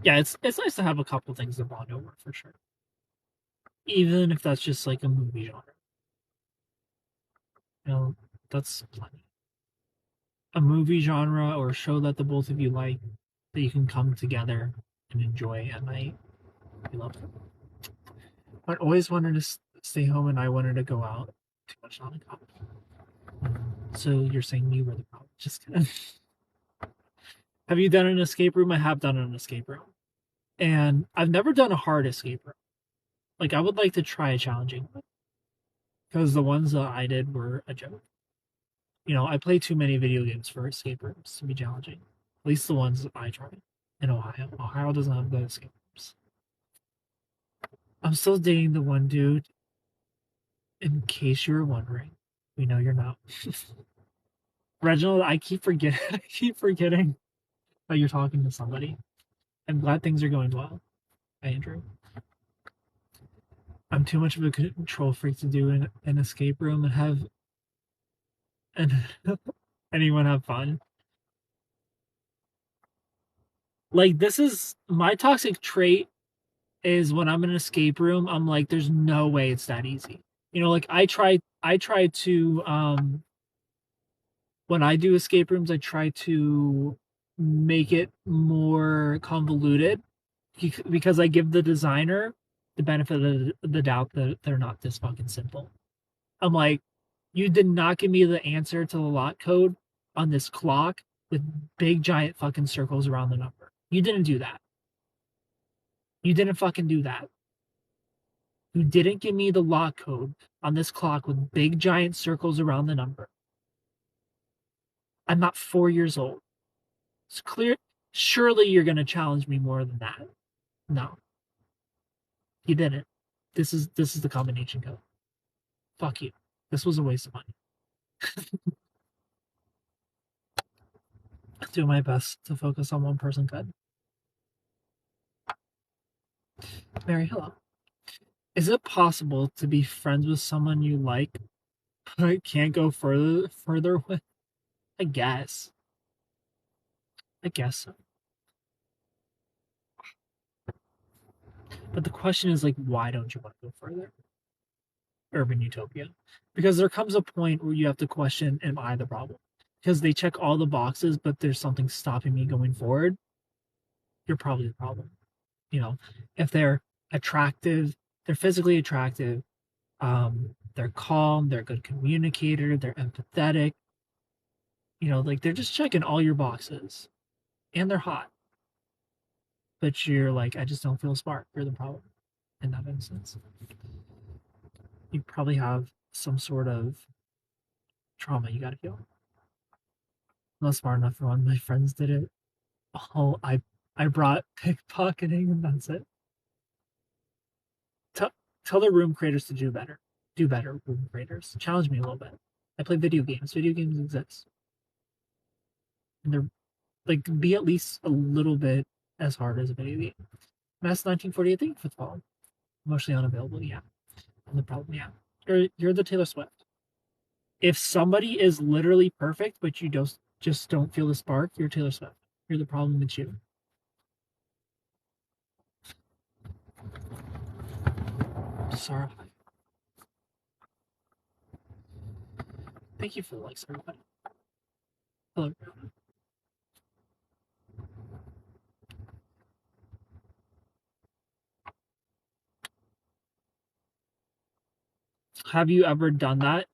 Yeah, it's nice to have a couple things to bond over for sure. Even if that's just like a movie genre. That's plenty. A movie genre or a show that the both of you like that you can come together and enjoy at night. I love it. I always wanted to stay home and I wanted to go out. Too much on a couple. So you're saying we were the problem? Just kidding. Have you done an escape room? I have done an escape room. And I've never done a hard escape room. Like I would like to try a challenging one. because the ones that I did were a joke. I play too many video games for escape rooms to be challenging. At least the ones that I tried in Ohio. Ohio doesn't have good escape rooms. I'm still dating the one dude. In case you were wondering, we know you're not. Reginald, I keep forgetting. I keep forgetting that you're talking to somebody. I'm glad things are going well, Andrew. I'm too much of a control freak to do an escape room and have and anyone have fun. Like, this is my toxic trait is when I'm in an escape room, I'm like, there's no way it's that easy. Like I try to when I do escape rooms, I try to make it more convoluted because I give the designer the benefit of the doubt that they're not this fucking simple. I'm like, you did not give me the answer to the lock code on this clock with big giant fucking circles around the number. You didn't do that. You didn't fucking do that. You didn't give me the lock code on this clock with big giant circles around the number. I'm not 4 years old. It's clear. Surely you're going to challenge me more than that. No, you didn't. This is the combination code. Fuck you. This was a waste of money. I'll do my best to focus on one person good. Mary, hello. Is it possible to be friends with someone you like but can't go further with? I guess. I guess so. But the question is like, why don't you want to go further? Urban Utopia. Because there comes a point where you have to question, am I the problem? Because they check all the boxes, but there's something stopping me going forward. You're probably the problem. If they're attractive, they're physically attractive, they're calm, they're a good communicator, they're empathetic, like they're just checking all your boxes. And they're hot. But you're like, I just don't feel smart. You're the problem in that instance. You probably have some sort of trauma you gotta heal. I'm not smart enough for one. My friends did it. Oh, I brought pickpocketing and that's it. Tell the room creators to do better. Do better, room creators. Challenge me a little bit. I play video games. Video games exist. And they're like, be at least a little bit as hard as a video game. Mass 1948, thank you for the follow. Emotionally unavailable, yeah. And the problem, yeah. You're the Taylor Swift. If somebody is literally perfect, but you just don't feel the spark, you're Taylor Swift. You're the problem, it's you. Sorry. Thank you for the likes, everybody. Hello. Have you ever done that?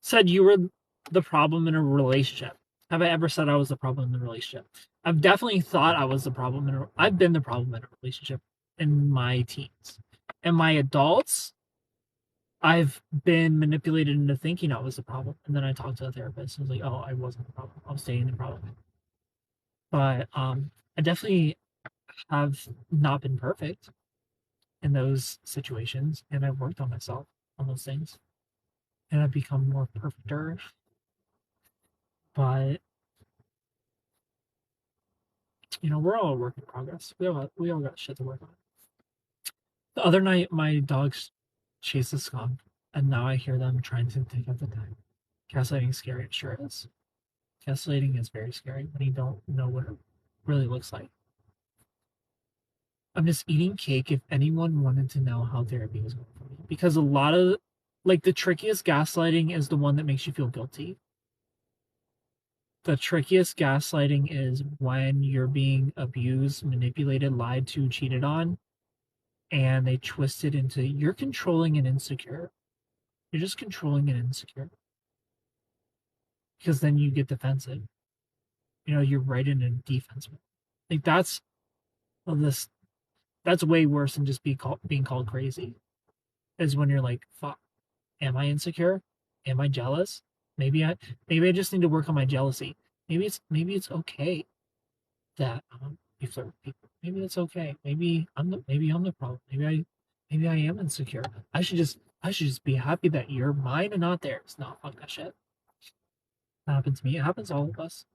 Said you were the problem in a relationship. Have I ever said I was the problem in the relationship? I've definitely thought I was the problem I've been the problem in a relationship in my teens. In my adults, I've been manipulated into thinking I was the problem. And then I talked to a therapist and was like, oh, I wasn't the problem. I was dating the problem. But I definitely have not been perfect in those situations. And I've worked on myself on those things. And I've become more perfecter. But we're all a work in progress. We all got shit to work on. The other night my dogs chased a skunk and now I hear them trying to take out the tag. Gaslighting is scary, it sure is. Gaslighting is very scary when you don't know what it really looks like. I'm just eating cake if anyone wanted to know how therapy was going for me. Because a lot of the trickiest gaslighting is the one that makes you feel guilty. The trickiest gaslighting is when you're being abused, manipulated, lied to, cheated on, and they twist it into you're controlling and insecure. You're just controlling and insecure. Because then you get defensive. You're right in a defense mode. That's Well, that's way worse than just being called crazy. Is when you're like, fuck, am I insecure? Am I jealous? Maybe I just need to work on my jealousy. Maybe it's okay that you flirt with people. Maybe it's okay. Maybe I'm the problem. Maybe I am insecure. I should just be happy that you're mine and not theirs. No, fuck that shit. That happened to me. It happens to all of us.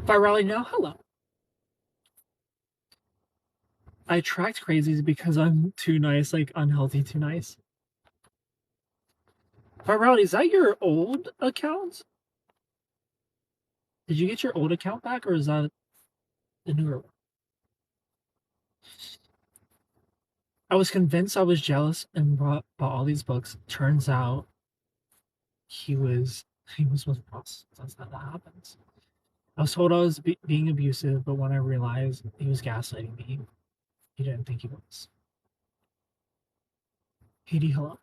Virality now, hello. I attract crazies because I'm too nice, like unhealthy too nice. Virality, is that your old account? Did you get your old account back, or is that the newer one? I was convinced I was jealous and bought all these books. Turns out he was with prostitutes. That's how that happens. I was told I was being abusive, but when I realized he was gaslighting me, he didn't think he was. Haiti, hello.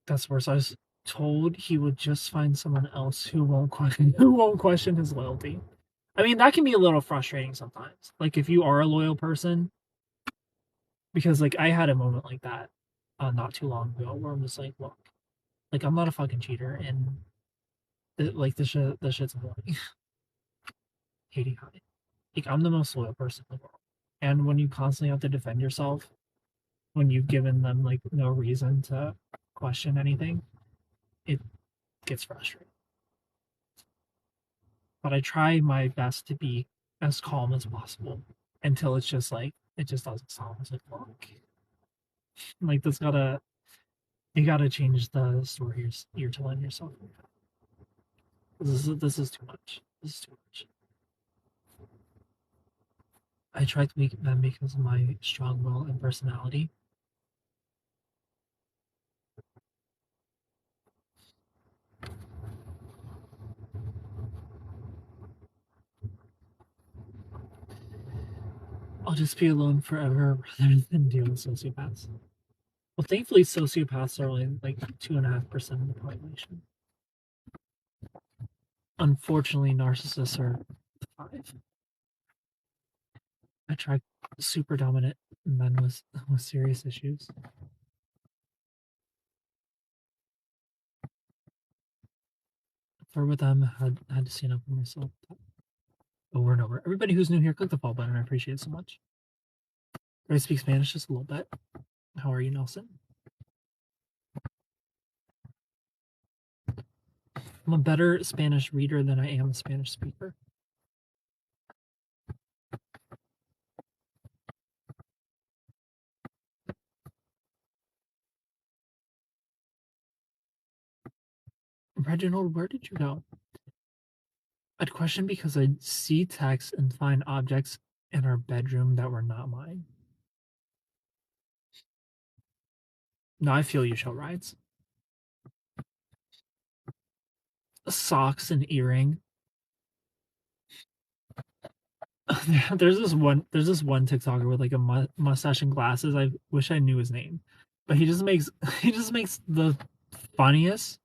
That's worse. I was told he would just find someone else who won't question his loyalty. I mean, that can be a little frustrating sometimes. Like if you are a loyal person, because like I had a moment like that not too long ago where I'm just like, look, like I'm not a fucking cheater, and like this shit's annoying. Haiti high. Like I'm the most loyal person in the world, and when you constantly have to defend yourself, when you've given them like no reason to question anything, it gets frustrating. But I try my best to be as calm as possible until it's just like it just doesn't sound. It's like, look, like this gotta you gotta change the story you're telling yourself. This is too much. This is too much. I try to make them because of my strong will and personality. I'll just be alone forever rather than deal with sociopaths. Well, thankfully, sociopaths are only like 2.5% of the population. Unfortunately, narcissists are 5. I tried super dominant men with serious issues. For with them, had to stand up for myself over and over. Everybody who's new here, click the follow button. I appreciate it so much. I speak Spanish just a little bit. How are you, Nelson? I'm a better Spanish reader than I am a Spanish speaker. Reginald, where did you go? I'd question because I'd see text and find objects in our bedroom that were not mine. No, I feel you, show rides. Socks and earring. There's this one TikToker with like a mustache and glasses. I wish I knew his name, but he just makes he just makes the funniest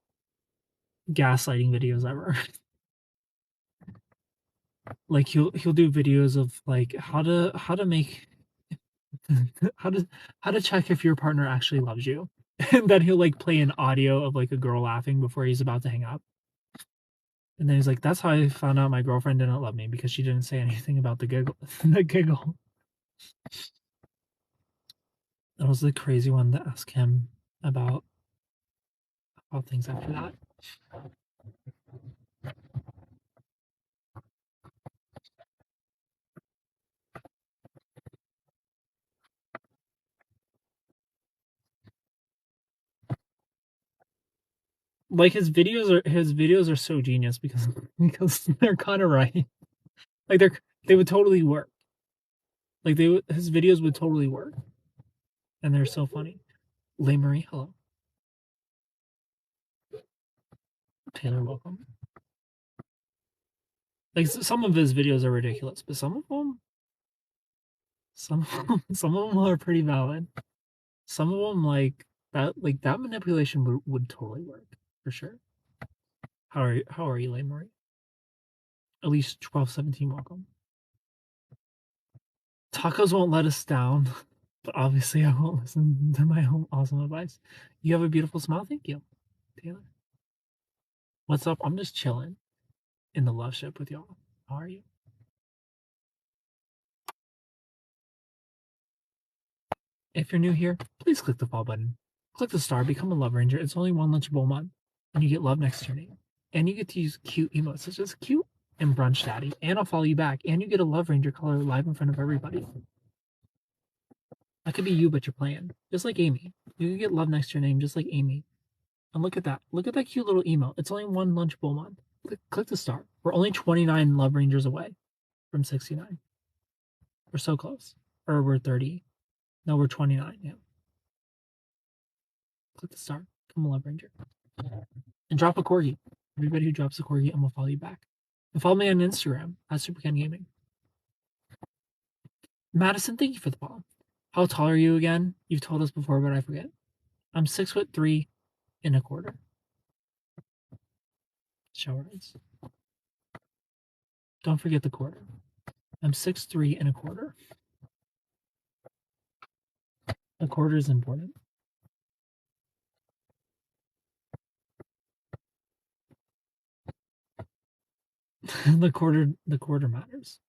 gaslighting videos ever. Like he'll do videos of like how to make how to how to check if your partner actually loves you, and then he'll like play an audio of like a girl laughing before he's about to hang up, and then he's like, "That's how I found out my girlfriend didn't love me because she didn't say anything about the giggle." The giggle. That was the crazy one to ask him about things after that. Like his videos are so genius because they're kind of right. Like they would totally work. Like his videos would totally work, and they're so funny. Leigh Marie, hello. Taylor, welcome. Like some of his videos are ridiculous, but some of them are pretty valid. Some of them like that manipulation would totally work for sure. How are you, Leigh Marie? At least 1217, welcome. Tacos won't let us down, but obviously I won't listen to my own awesome advice. You have a beautiful smile. Thank you, Taylor. What's up? I'm just chilling in the Loveship with y'all. How are you? If you're new here, please click the follow button. Click the star, become a Love Ranger. It's only one lunchable a month, and you get love next to your name. And you get to use cute emotes such as cute and brunch daddy. And I'll follow you back. And you get a Love Ranger color live in front of everybody. That could be you, but you're playing. Just like Amy. You can get love next to your name, just like Amy. And look at that. Look at that cute little emote. It's only one lunchable a month. Click the star. We're only 29 Love Rangers away from 69. We're so close. Or we're 30. No, we're 29. Yeah. Click the star. Become a Love Ranger. And drop a corgi. Everybody who drops a corgi, I'm going to follow you back. And follow me on Instagram at SuperCan Gaming. Madison, thank you for the follow. How tall are you again? You've told us before, but I forget. I'm 6'3" and a quarter. Shower eyes. Don't forget the quarter. I'm 6'3" and a quarter. A quarter is important. the quarter matters.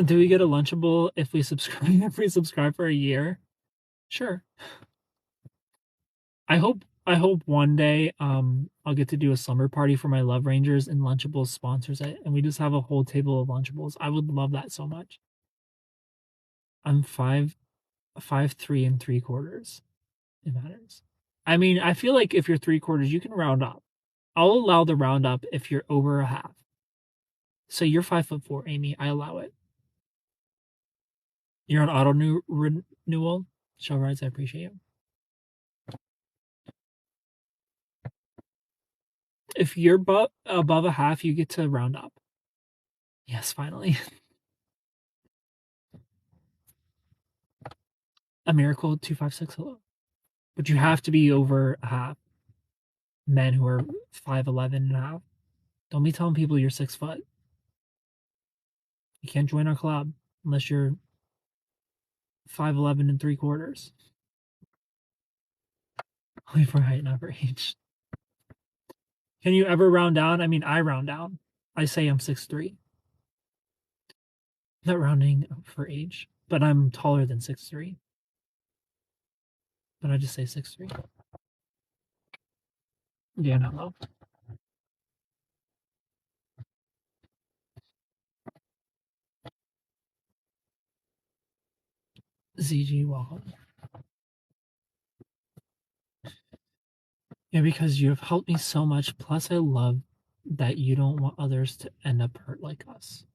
Do we get a Lunchable if we subscribe for a year? Sure. I hope one day I'll get to do a slumber party for my Love Rangers and Lunchables sponsors it, and we just have a whole table of Lunchables. I would love that so much. I'm 5'3" and 3/4. It matters. I mean, I feel like if you're 3/4, you can round up. I'll allow the round up if you're over a half. So you're 5'4", Amy. I allow it. You're on auto renewal. Show rides, I appreciate you. If you're above a half, you get to round up. Yes, finally. A miracle 256, hello. But you have to be over a half. Men who are 5'11" and a half. Don't be telling people you're 6 foot. You can't join our club unless you're 5'11" and 3/4. Only for height, not for age. Can you ever round down? I mean, I round down. I say I'm 6'3". Not rounding for age, but I'm taller than 6'3". But I just say 6'3". Yeah, no, no. ZG, welcome. Yeah, because you have helped me so much. Plus, I love that you don't want others to end up hurt like us.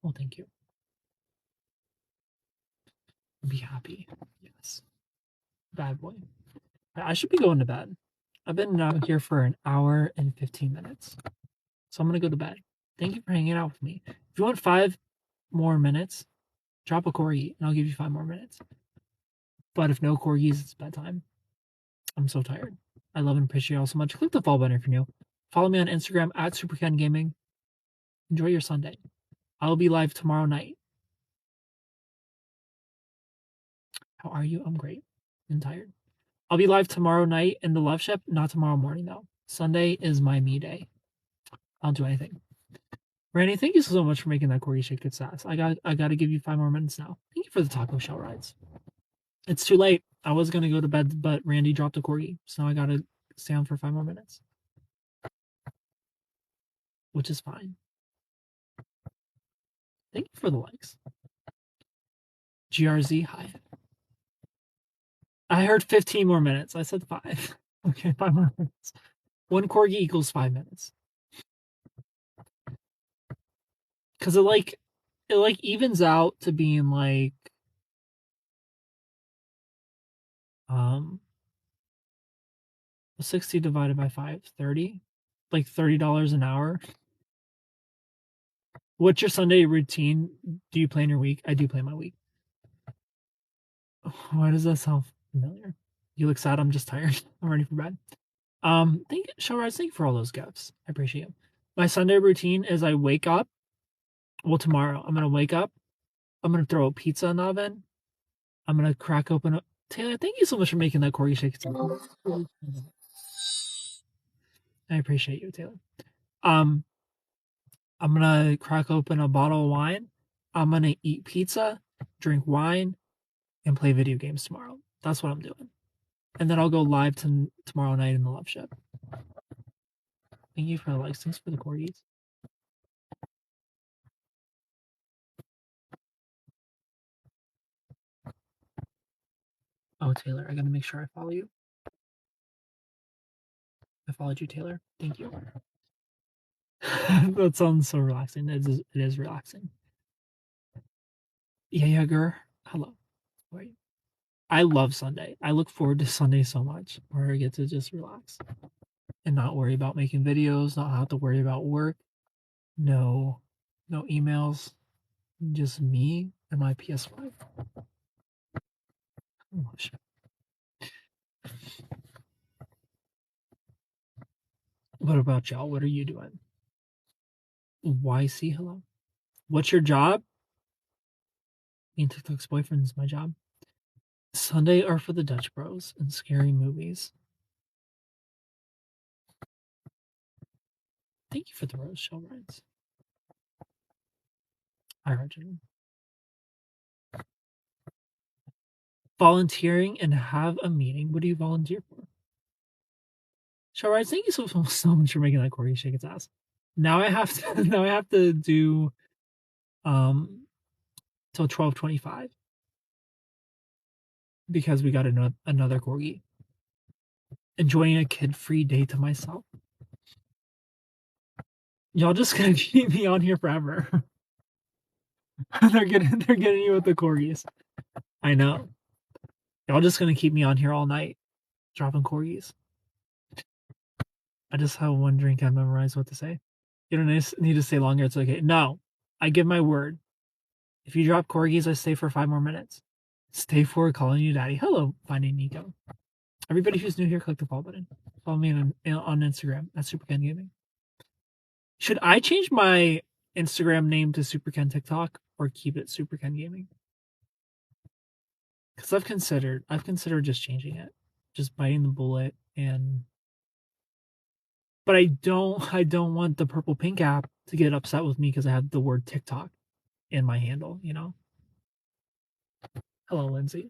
Well, thank you. Be happy. Yes. Bad boy. I should be going to bed. I've been out here for an hour and 15 minutes. So I'm going to go to bed. Thank you for hanging out with me. If you want 5 more minutes, drop a corgi and I'll give you 5 more minutes. But if no corgis, it's bedtime. I'm so tired. I love and appreciate you all so much. Click the follow button if you're new. Follow me on Instagram at SuperCan Gaming. Enjoy your Sunday. I'll be live tomorrow night. How are you? I'm great. I'm tired. I'll be live tomorrow night in the Loveship, not tomorrow morning though. Sunday is my me day. I'll do anything. Randy, thank you so much for making that corgi shake good sass. I got to give you 5 more minutes now. Thank you for the taco shell rides. It's too late. I was gonna go to bed, but Randy dropped a corgi, so I gotta stay on for 5 more minutes, which is fine. Thank you for the likes. GRZ, hi. I heard 15 more minutes. I said 5. Okay, 5 more minutes. 1 corgi equals 5 minutes. Because it evens out to being like 60 divided by 5, 30. Like $30 an hour. What's your Sunday routine? Do you plan your week? I do plan my week. Why does that sound familiar? You look sad. I'm just tired. I'm ready for bed. Thank you for all those gifts. I appreciate you. My Sunday routine is I wake up. Well, tomorrow I'm gonna wake up. I'm gonna throw a pizza in the oven. I'm gonna crack open a Taylor. Thank you so much for making that Corgi shake. I appreciate you, Taylor. Um, I'm gonna crack open a bottle of wine. I'm gonna eat pizza, drink wine, and play video games tomorrow. That's what I'm doing. And then I'll go live tomorrow night in the Loveship. Thank you for the likes. Thanks for the corgis. Oh, Taylor, I gotta make sure I follow you. I followed you, Taylor. Thank you. That sounds so relaxing. It is relaxing. Yeah, girl. Hello. How are you? I love Sunday. I look forward to Sunday so much, where I get to just relax and not worry about making videos, not have to worry about work. No, no emails. Just me and my PS5. Oh, shit. What about y'all? What are you doing? YC, hello. What's your job? Being TikTok's boyfriend is my job. Sunday are for the Dutch Bros and scary movies. Thank you for the rose shell rides. Hi, Reginald. Volunteering and have a meeting. What do you volunteer for? Shell rides. Thank you so much for making that Corey shake its ass. Now I have to. Now I have to do till 12:25 because we got another corgi. Enjoying a kid-free day to myself. Y'all just gonna keep me on here forever. they're getting you with the corgis. I know. Y'all just gonna keep me on here all night, dropping corgis. I just have one drink. I memorized what to say. You don't need to stay longer. It's okay. No, I give my word. If you drop corgis, I stay for 5 more minutes. Stay forward, calling you daddy. Hello, finding Nico. Everybody who's new here, click the follow button. Follow me on Instagram at SuperKen Gaming. Should I change my Instagram name to SuperKen TikTok or keep it SuperKen Gaming? Because I've considered just changing it, just biting the bullet, and but I don't want the purple pink app to get upset with me because I have the word TikTok in my handle, you know. Hello, Lindsay,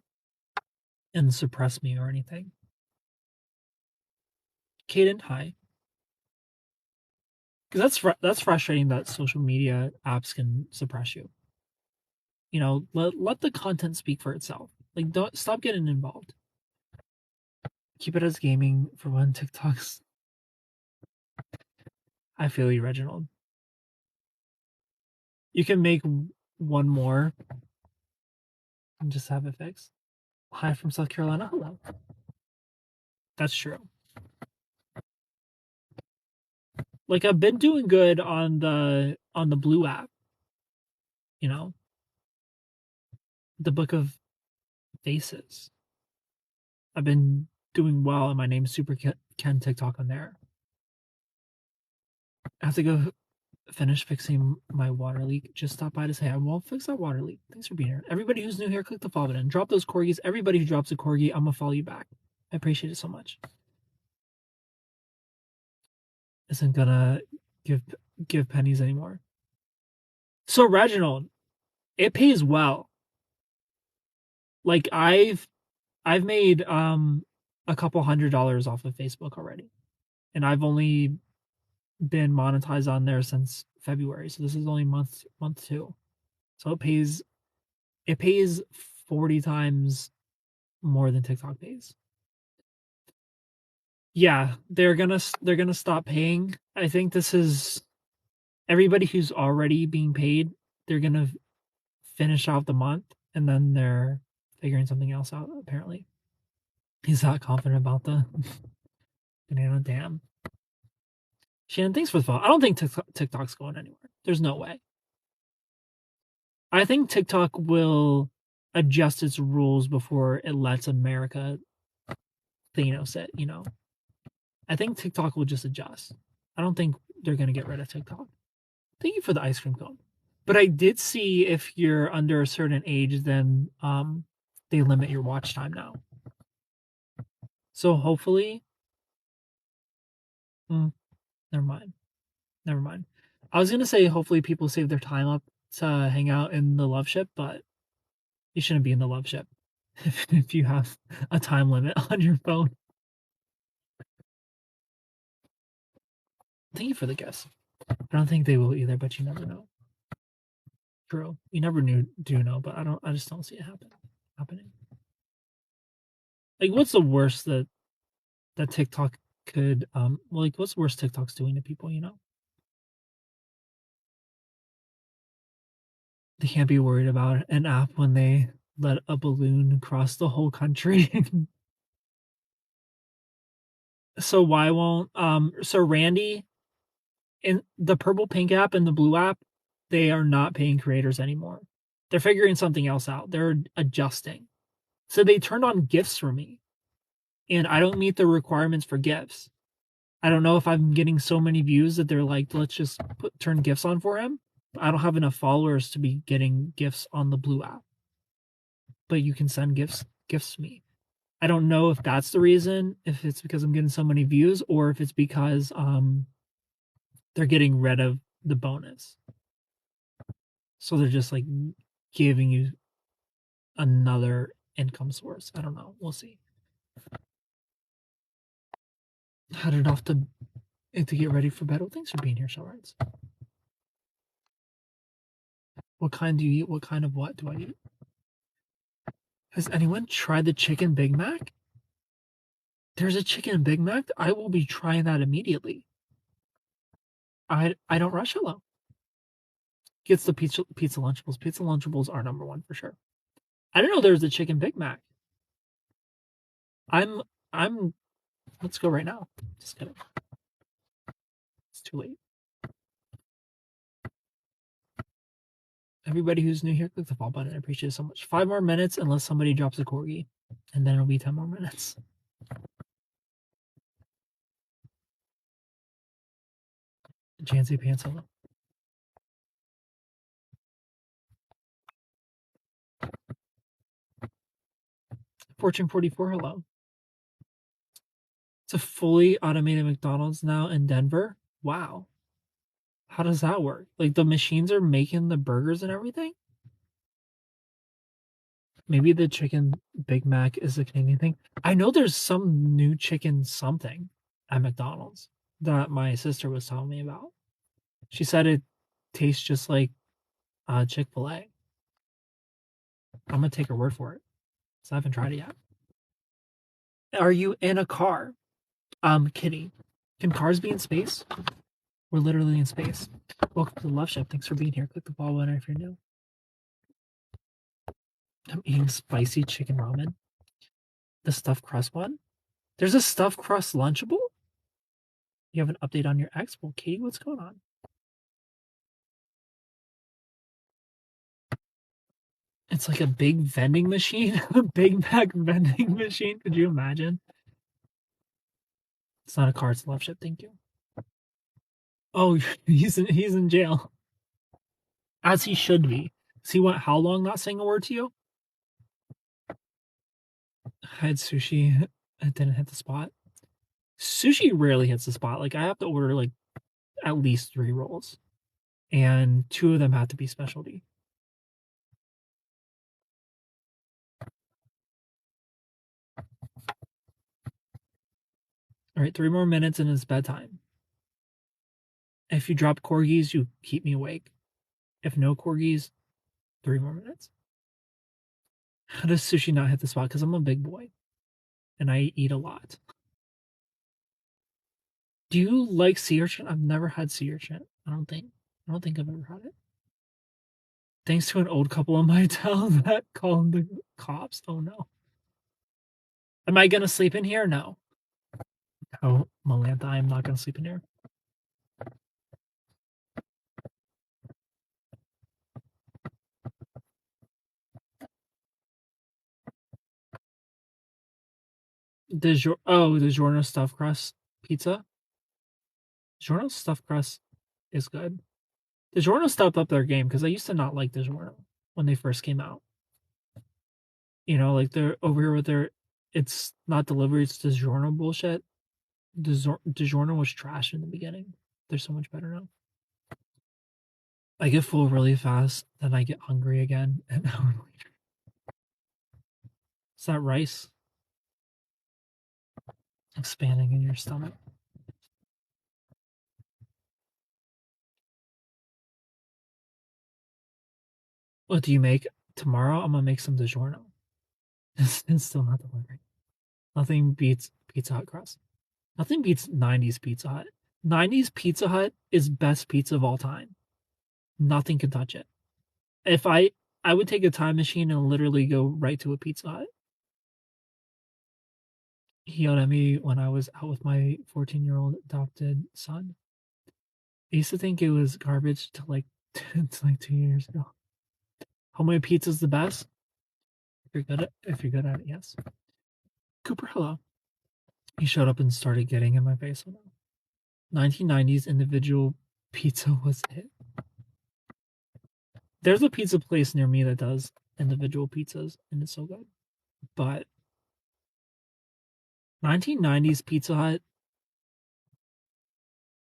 and suppress me or anything. Kaden, hi. Because that's frustrating that social media apps can suppress you. You know, let the content speak for itself. Like, don't stop getting involved. Keep it as gaming for when TikToks. I feel you, Reginald. You can make one more and just have it fixed. Hi from South Carolina. Hello. That's true. Like I've been doing good on the Blue app. You know, the Book of Faces. I've been doing well, and my name's Super Ken TikTok on there. I have to go finish fixing my water leak. Just stop by to say I won't fix that water leak. Thanks for being here. Everybody who's new here, click the follow button. Drop those corgis. Everybody who drops a corgi, I'm gonna follow you back. I appreciate it so much. Isn't gonna give pennies anymore. So Reginald, it pays well. Like I've made a couple $100s off of Facebook already. And I've only been monetized on there since February. So this is only month 2. So it pays 40 times more than TikTok pays. Yeah, they're gonna stop paying. I think this is everybody who's already being paid. They're gonna finish off the month, and then they're figuring something else out. Apparently, he's not confident about the banana dam. Shannon, thanks for the follow. I don't think TikTok's going anywhere. There's no way. I think TikTok will adjust its rules before it lets America Thanos it, you know. I think TikTok will just adjust. I don't think they're gonna get rid of TikTok. Thank you for the ice cream cone. But I did see if you're under a certain age, then they limit your watch time now. So hopefully, mm, never mind. Never mind. I was gonna say hopefully people save their time up to hang out in the love ship, but you shouldn't be in the love ship if you have a time limit on your phone. Thank you for the guess. I don't think they will either, but you never know. True. You never do know, but I just don't see it happening. Like what's the worst that TikTok could like what's the worst TikTok's doing to people, you know? They can't be worried about an app when they let a balloon cross the whole country. So why won't so Randy in the purple pink app and the blue app, they are not paying creators anymore. They're figuring something else out. They're adjusting. So they turned on gifts for me, and I don't meet the requirements for gifts. I don't know if I'm getting so many views that they're like, let's just turn gifts on for him. But I don't have enough followers to be getting gifts on the blue app. But you can send gifts to me. I don't know if that's the reason, if it's because I'm getting so many views, or if it's because they're getting rid of the bonus. So they're just like giving you another income source. I don't know. We'll see. Headed off to get ready for bed. Well, thanks for being here, Shellrides. What kind do you eat? What kind of what do I eat? Has anyone tried the chicken Big Mac? There's a chicken Big Mac. I will be trying that immediately. I don't rush. Hello. Gets the pizza Lunchables. Pizza Lunchables are number one for sure. I didn't know there was a chicken Big Mac. I'm. Let's go right now. Just kidding. It's too late. Everybody who's new here, click the follow button. I appreciate it so much. 5 more minutes unless somebody drops a corgi, and then it'll be 10 more minutes. Jancy Pants, hello. Fortune 44, hello. It's a fully automated McDonald's now in Denver. Wow. How does that work? Like the machines are making the burgers and everything? Maybe the chicken Big Mac is a Canadian thing. I know there's some new chicken something at McDonald's that my sister was telling me about. She said it tastes just like Chick-fil-A. I'm gonna take her word for it. So I haven't tried it yet. Are you in a car? Kitty. Can cars be in space? We're literally in space. Welcome to the Loveship. Thanks for being here. Click the follow button if you're new. I'm eating spicy chicken ramen. The stuffed crust one? There's a stuffed crust Lunchable? You have an update on your ex? Well, Katie, what's going on? It's like a big vending machine. A Big Mac vending machine. Could you imagine? It's not a car, it's a Loveship. Thank you. Oh, he's in jail. As he should be. See what how long not saying a word to you? I had sushi. It didn't hit the spot. Sushi rarely hits the spot. Like I have to order like at least 3 rolls. And 2 of them have to be specialty. All right, 3 more minutes and it's bedtime. If you drop corgis, you keep me awake. If no corgis, 3 more minutes. How does sushi not hit the spot? Because I'm a big boy and I eat a lot. Do you like sea urchin? I've never had sea urchin. I don't think I've ever had it. Thanks to an old couple in my town that called the cops. Oh no. Am I gonna sleep in here? No. Oh, Malantha, I am not gonna sleep in here. The DiGiorno stuffed crust pizza. DiGiorno's stuffed crust is good. DiGiorno stepped up their game because I used to not like DiGiorno when they first came out. You know, like they're over here with their it's not delivery, it's DiGiorno bullshit. DiGiorno was trash in the beginning. They're so much better now. I get full really fast, then I get hungry again an hour later. Is that rice expanding in your stomach? What do you make tomorrow? I'm gonna make some DiGiorno. It's still not delivering. Nothing beats Pizza Hut crust. Nothing beats 90s Pizza Hut. 90s Pizza Hut is best pizza of all time. Nothing can touch it. If I would take a time machine and literally go right to a Pizza Hut. He yelled at me when I was out with my 14-year-old adopted son. I used to think it was garbage to like 2 years ago. Homemade pizza's the best. If you're good at it, yes. Cooper, hello. He showed up and started getting in my face. 1990s individual pizza was it. There's a pizza place near me that does individual pizzas, and it's so good. But 1990s Pizza Hut,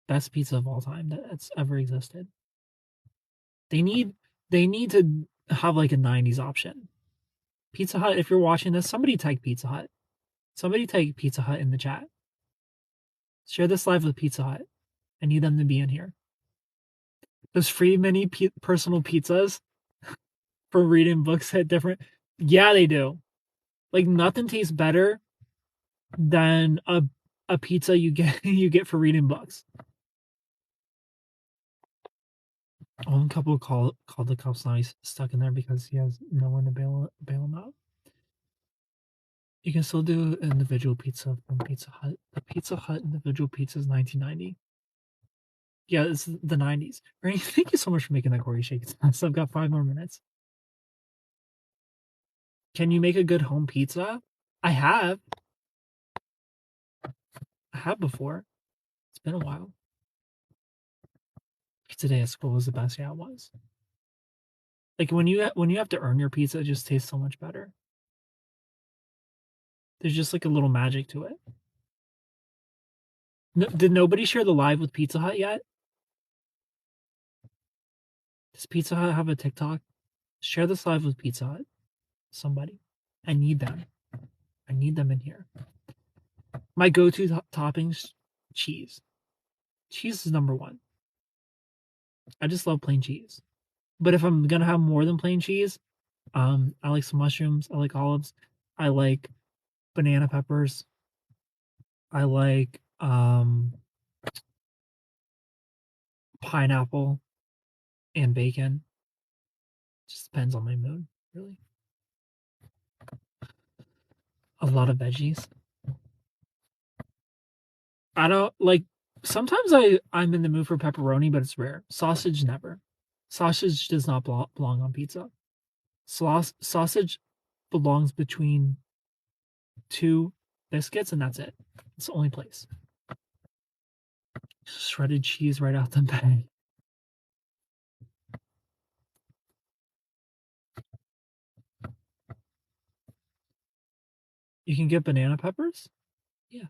best pizza of all time that's ever existed. They need to have like a 90s option. Pizza Hut, if you're watching this, somebody tag Pizza Hut. Somebody tag Pizza Hut in the chat. Share this live with Pizza Hut. I need them to be in here. Those free mini personal pizzas for reading books at different. Yeah, they do. Like nothing tastes better than a pizza you get for reading books. One couple called the cops. Now he's stuck in there because he has no one to bail him out. You can still do individual pizza from Pizza Hut. The Pizza Hut individual pizza is 1990. Yeah, it's the 90s. Ernie, thank you so much for making that Corey shake. So I've got 5 more minutes. Can you make a good home pizza? I have. I have before. It's been a while. Pizza day at school was the best. Yeah, it was. Like when you have to earn your pizza, it just tastes so much better. There's just like a little magic to it. No, did nobody share the live with Pizza Hut yet? Does Pizza Hut have a TikTok? Share this live with Pizza Hut. Somebody. I need them. I need them in here. My go-to toppings, cheese. Cheese is number one. I just love plain cheese. But if I'm gonna have more than plain cheese, I like some mushrooms. I like olives. I like banana peppers. I like pineapple and bacon. Just depends on my mood, really. A lot of veggies. I don't like. Sometimes I'm in the mood for pepperoni, but it's rare. Sausage never. Sausage does not belong on pizza. Sausage belongs between 2 biscuits, and that's it. It's the only place. Shredded cheese right out the bag. You can get banana peppers? Yeah.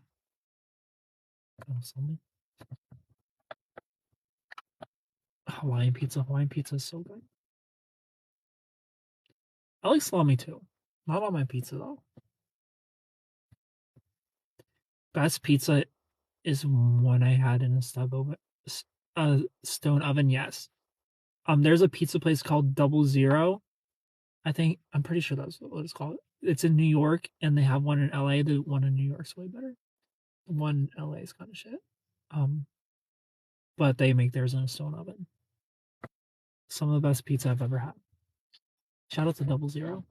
Oh, something. Hawaiian pizza is so good. I like salami too. Not on my pizza though. Best pizza is one I had in a stone oven. Yes. There's a pizza place called Double Zero. I'm pretty sure that's what it's called. It's in New York, and they have one in LA. The one in New York's way better. The one in LA is kind of shit. But they make theirs in a stone oven. Some of the best pizza I've ever had. Shout out to Double Zero.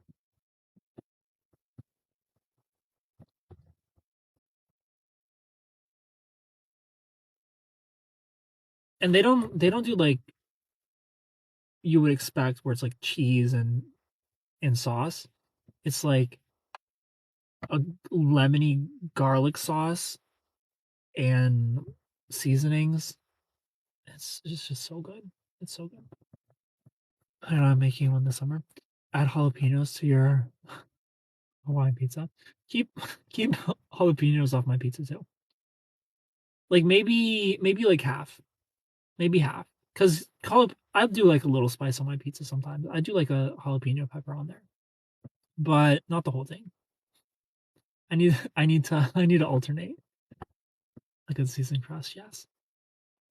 And they don't do like you would expect, where it's like cheese and sauce. It's like a lemony garlic sauce and seasonings. It's just so good. It's so good. I know I'm making one this summer. Add jalapenos to your Hawaiian pizza. Keep keep jalapenos off my pizza too. Like maybe like half. Maybe half. Because I do like a little spice on my pizza sometimes. I do like a jalapeno pepper on there. But not the whole thing. I need to alternate. A good seasoning crust, yes.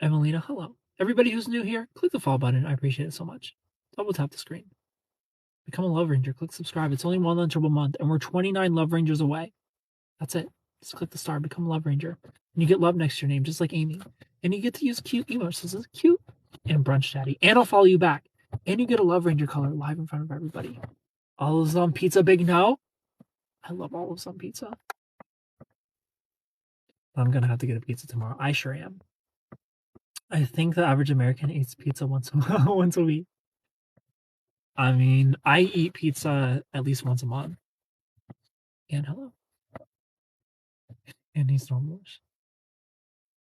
Emelina, hello. Everybody who's new here, click the follow button. I appreciate it so much. Double tap the screen. Become a Love Ranger. Click subscribe. It's only one lunchable month, and we're 29 Love Rangers away. That's it. Just click the star, become a Love Ranger. And you get love next to your name, just like Amy. And you get to use cute emotes. This is cute and brunch daddy. And I'll follow you back. And you get a Love Ranger color live in front of everybody. Olives on pizza, big no. I love olives on pizza. I'm gonna have to get a pizza tomorrow. I sure am. I think the average American eats pizza once once a week. I mean, I eat pizza at least once a month. And hello. And he's normalish.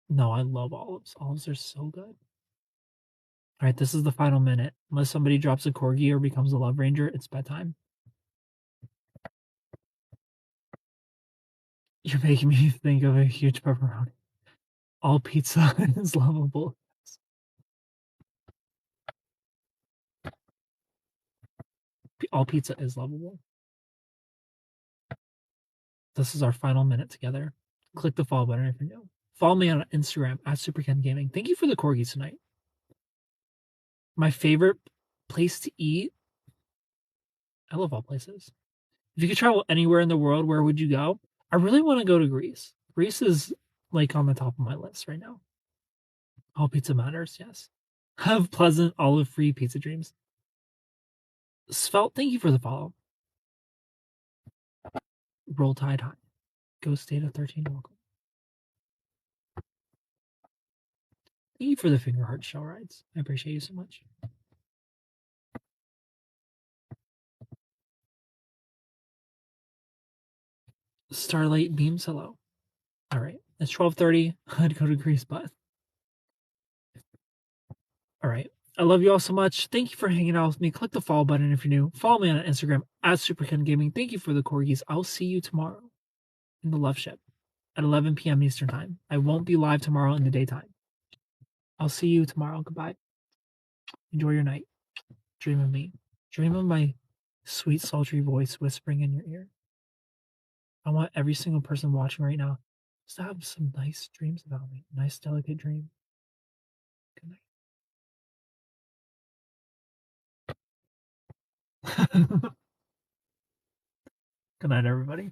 No, I love olives. Olives are so good. All right, this is the final minute. Unless somebody drops a corgi or becomes a Love Ranger, it's bedtime. You're making me think of a huge pepperoni. All pizza is lovable. All pizza is lovable. This is our final minute together. Click the follow button if you're new. Follow me on Instagram at SuperKen Gaming. Thank you for the corgis tonight. My favorite place to eat. I love all places. If you could travel anywhere in the world, where would you go? I really want to go to Greece. Greece is like on the top of my list right now. All pizza matters, yes. Have pleasant olive-free pizza dreams. Svelte, thank you for the follow. Roll Tide High. Ghost Data 13, welcome. Thank you for the finger heart shell rides. I appreciate you so much. Starlight Beams, hello. All right, it's 12:30. I'd go to Greece, but all right. I love you all so much. Thank you for hanging out with me. Click the follow button if you're new. Follow me on Instagram at SuperKen Gaming. Thank you for the corgis. I'll see you tomorrow in the Loveship at 11 p.m. Eastern Time. I won't be live tomorrow in the daytime. I'll see you tomorrow. Goodbye. Enjoy your night. Dream of me. Dream of my sweet, sultry voice whispering in your ear. I want every single person watching right now just to have some nice dreams about me. Nice, delicate dream. Good night. Good night, everybody.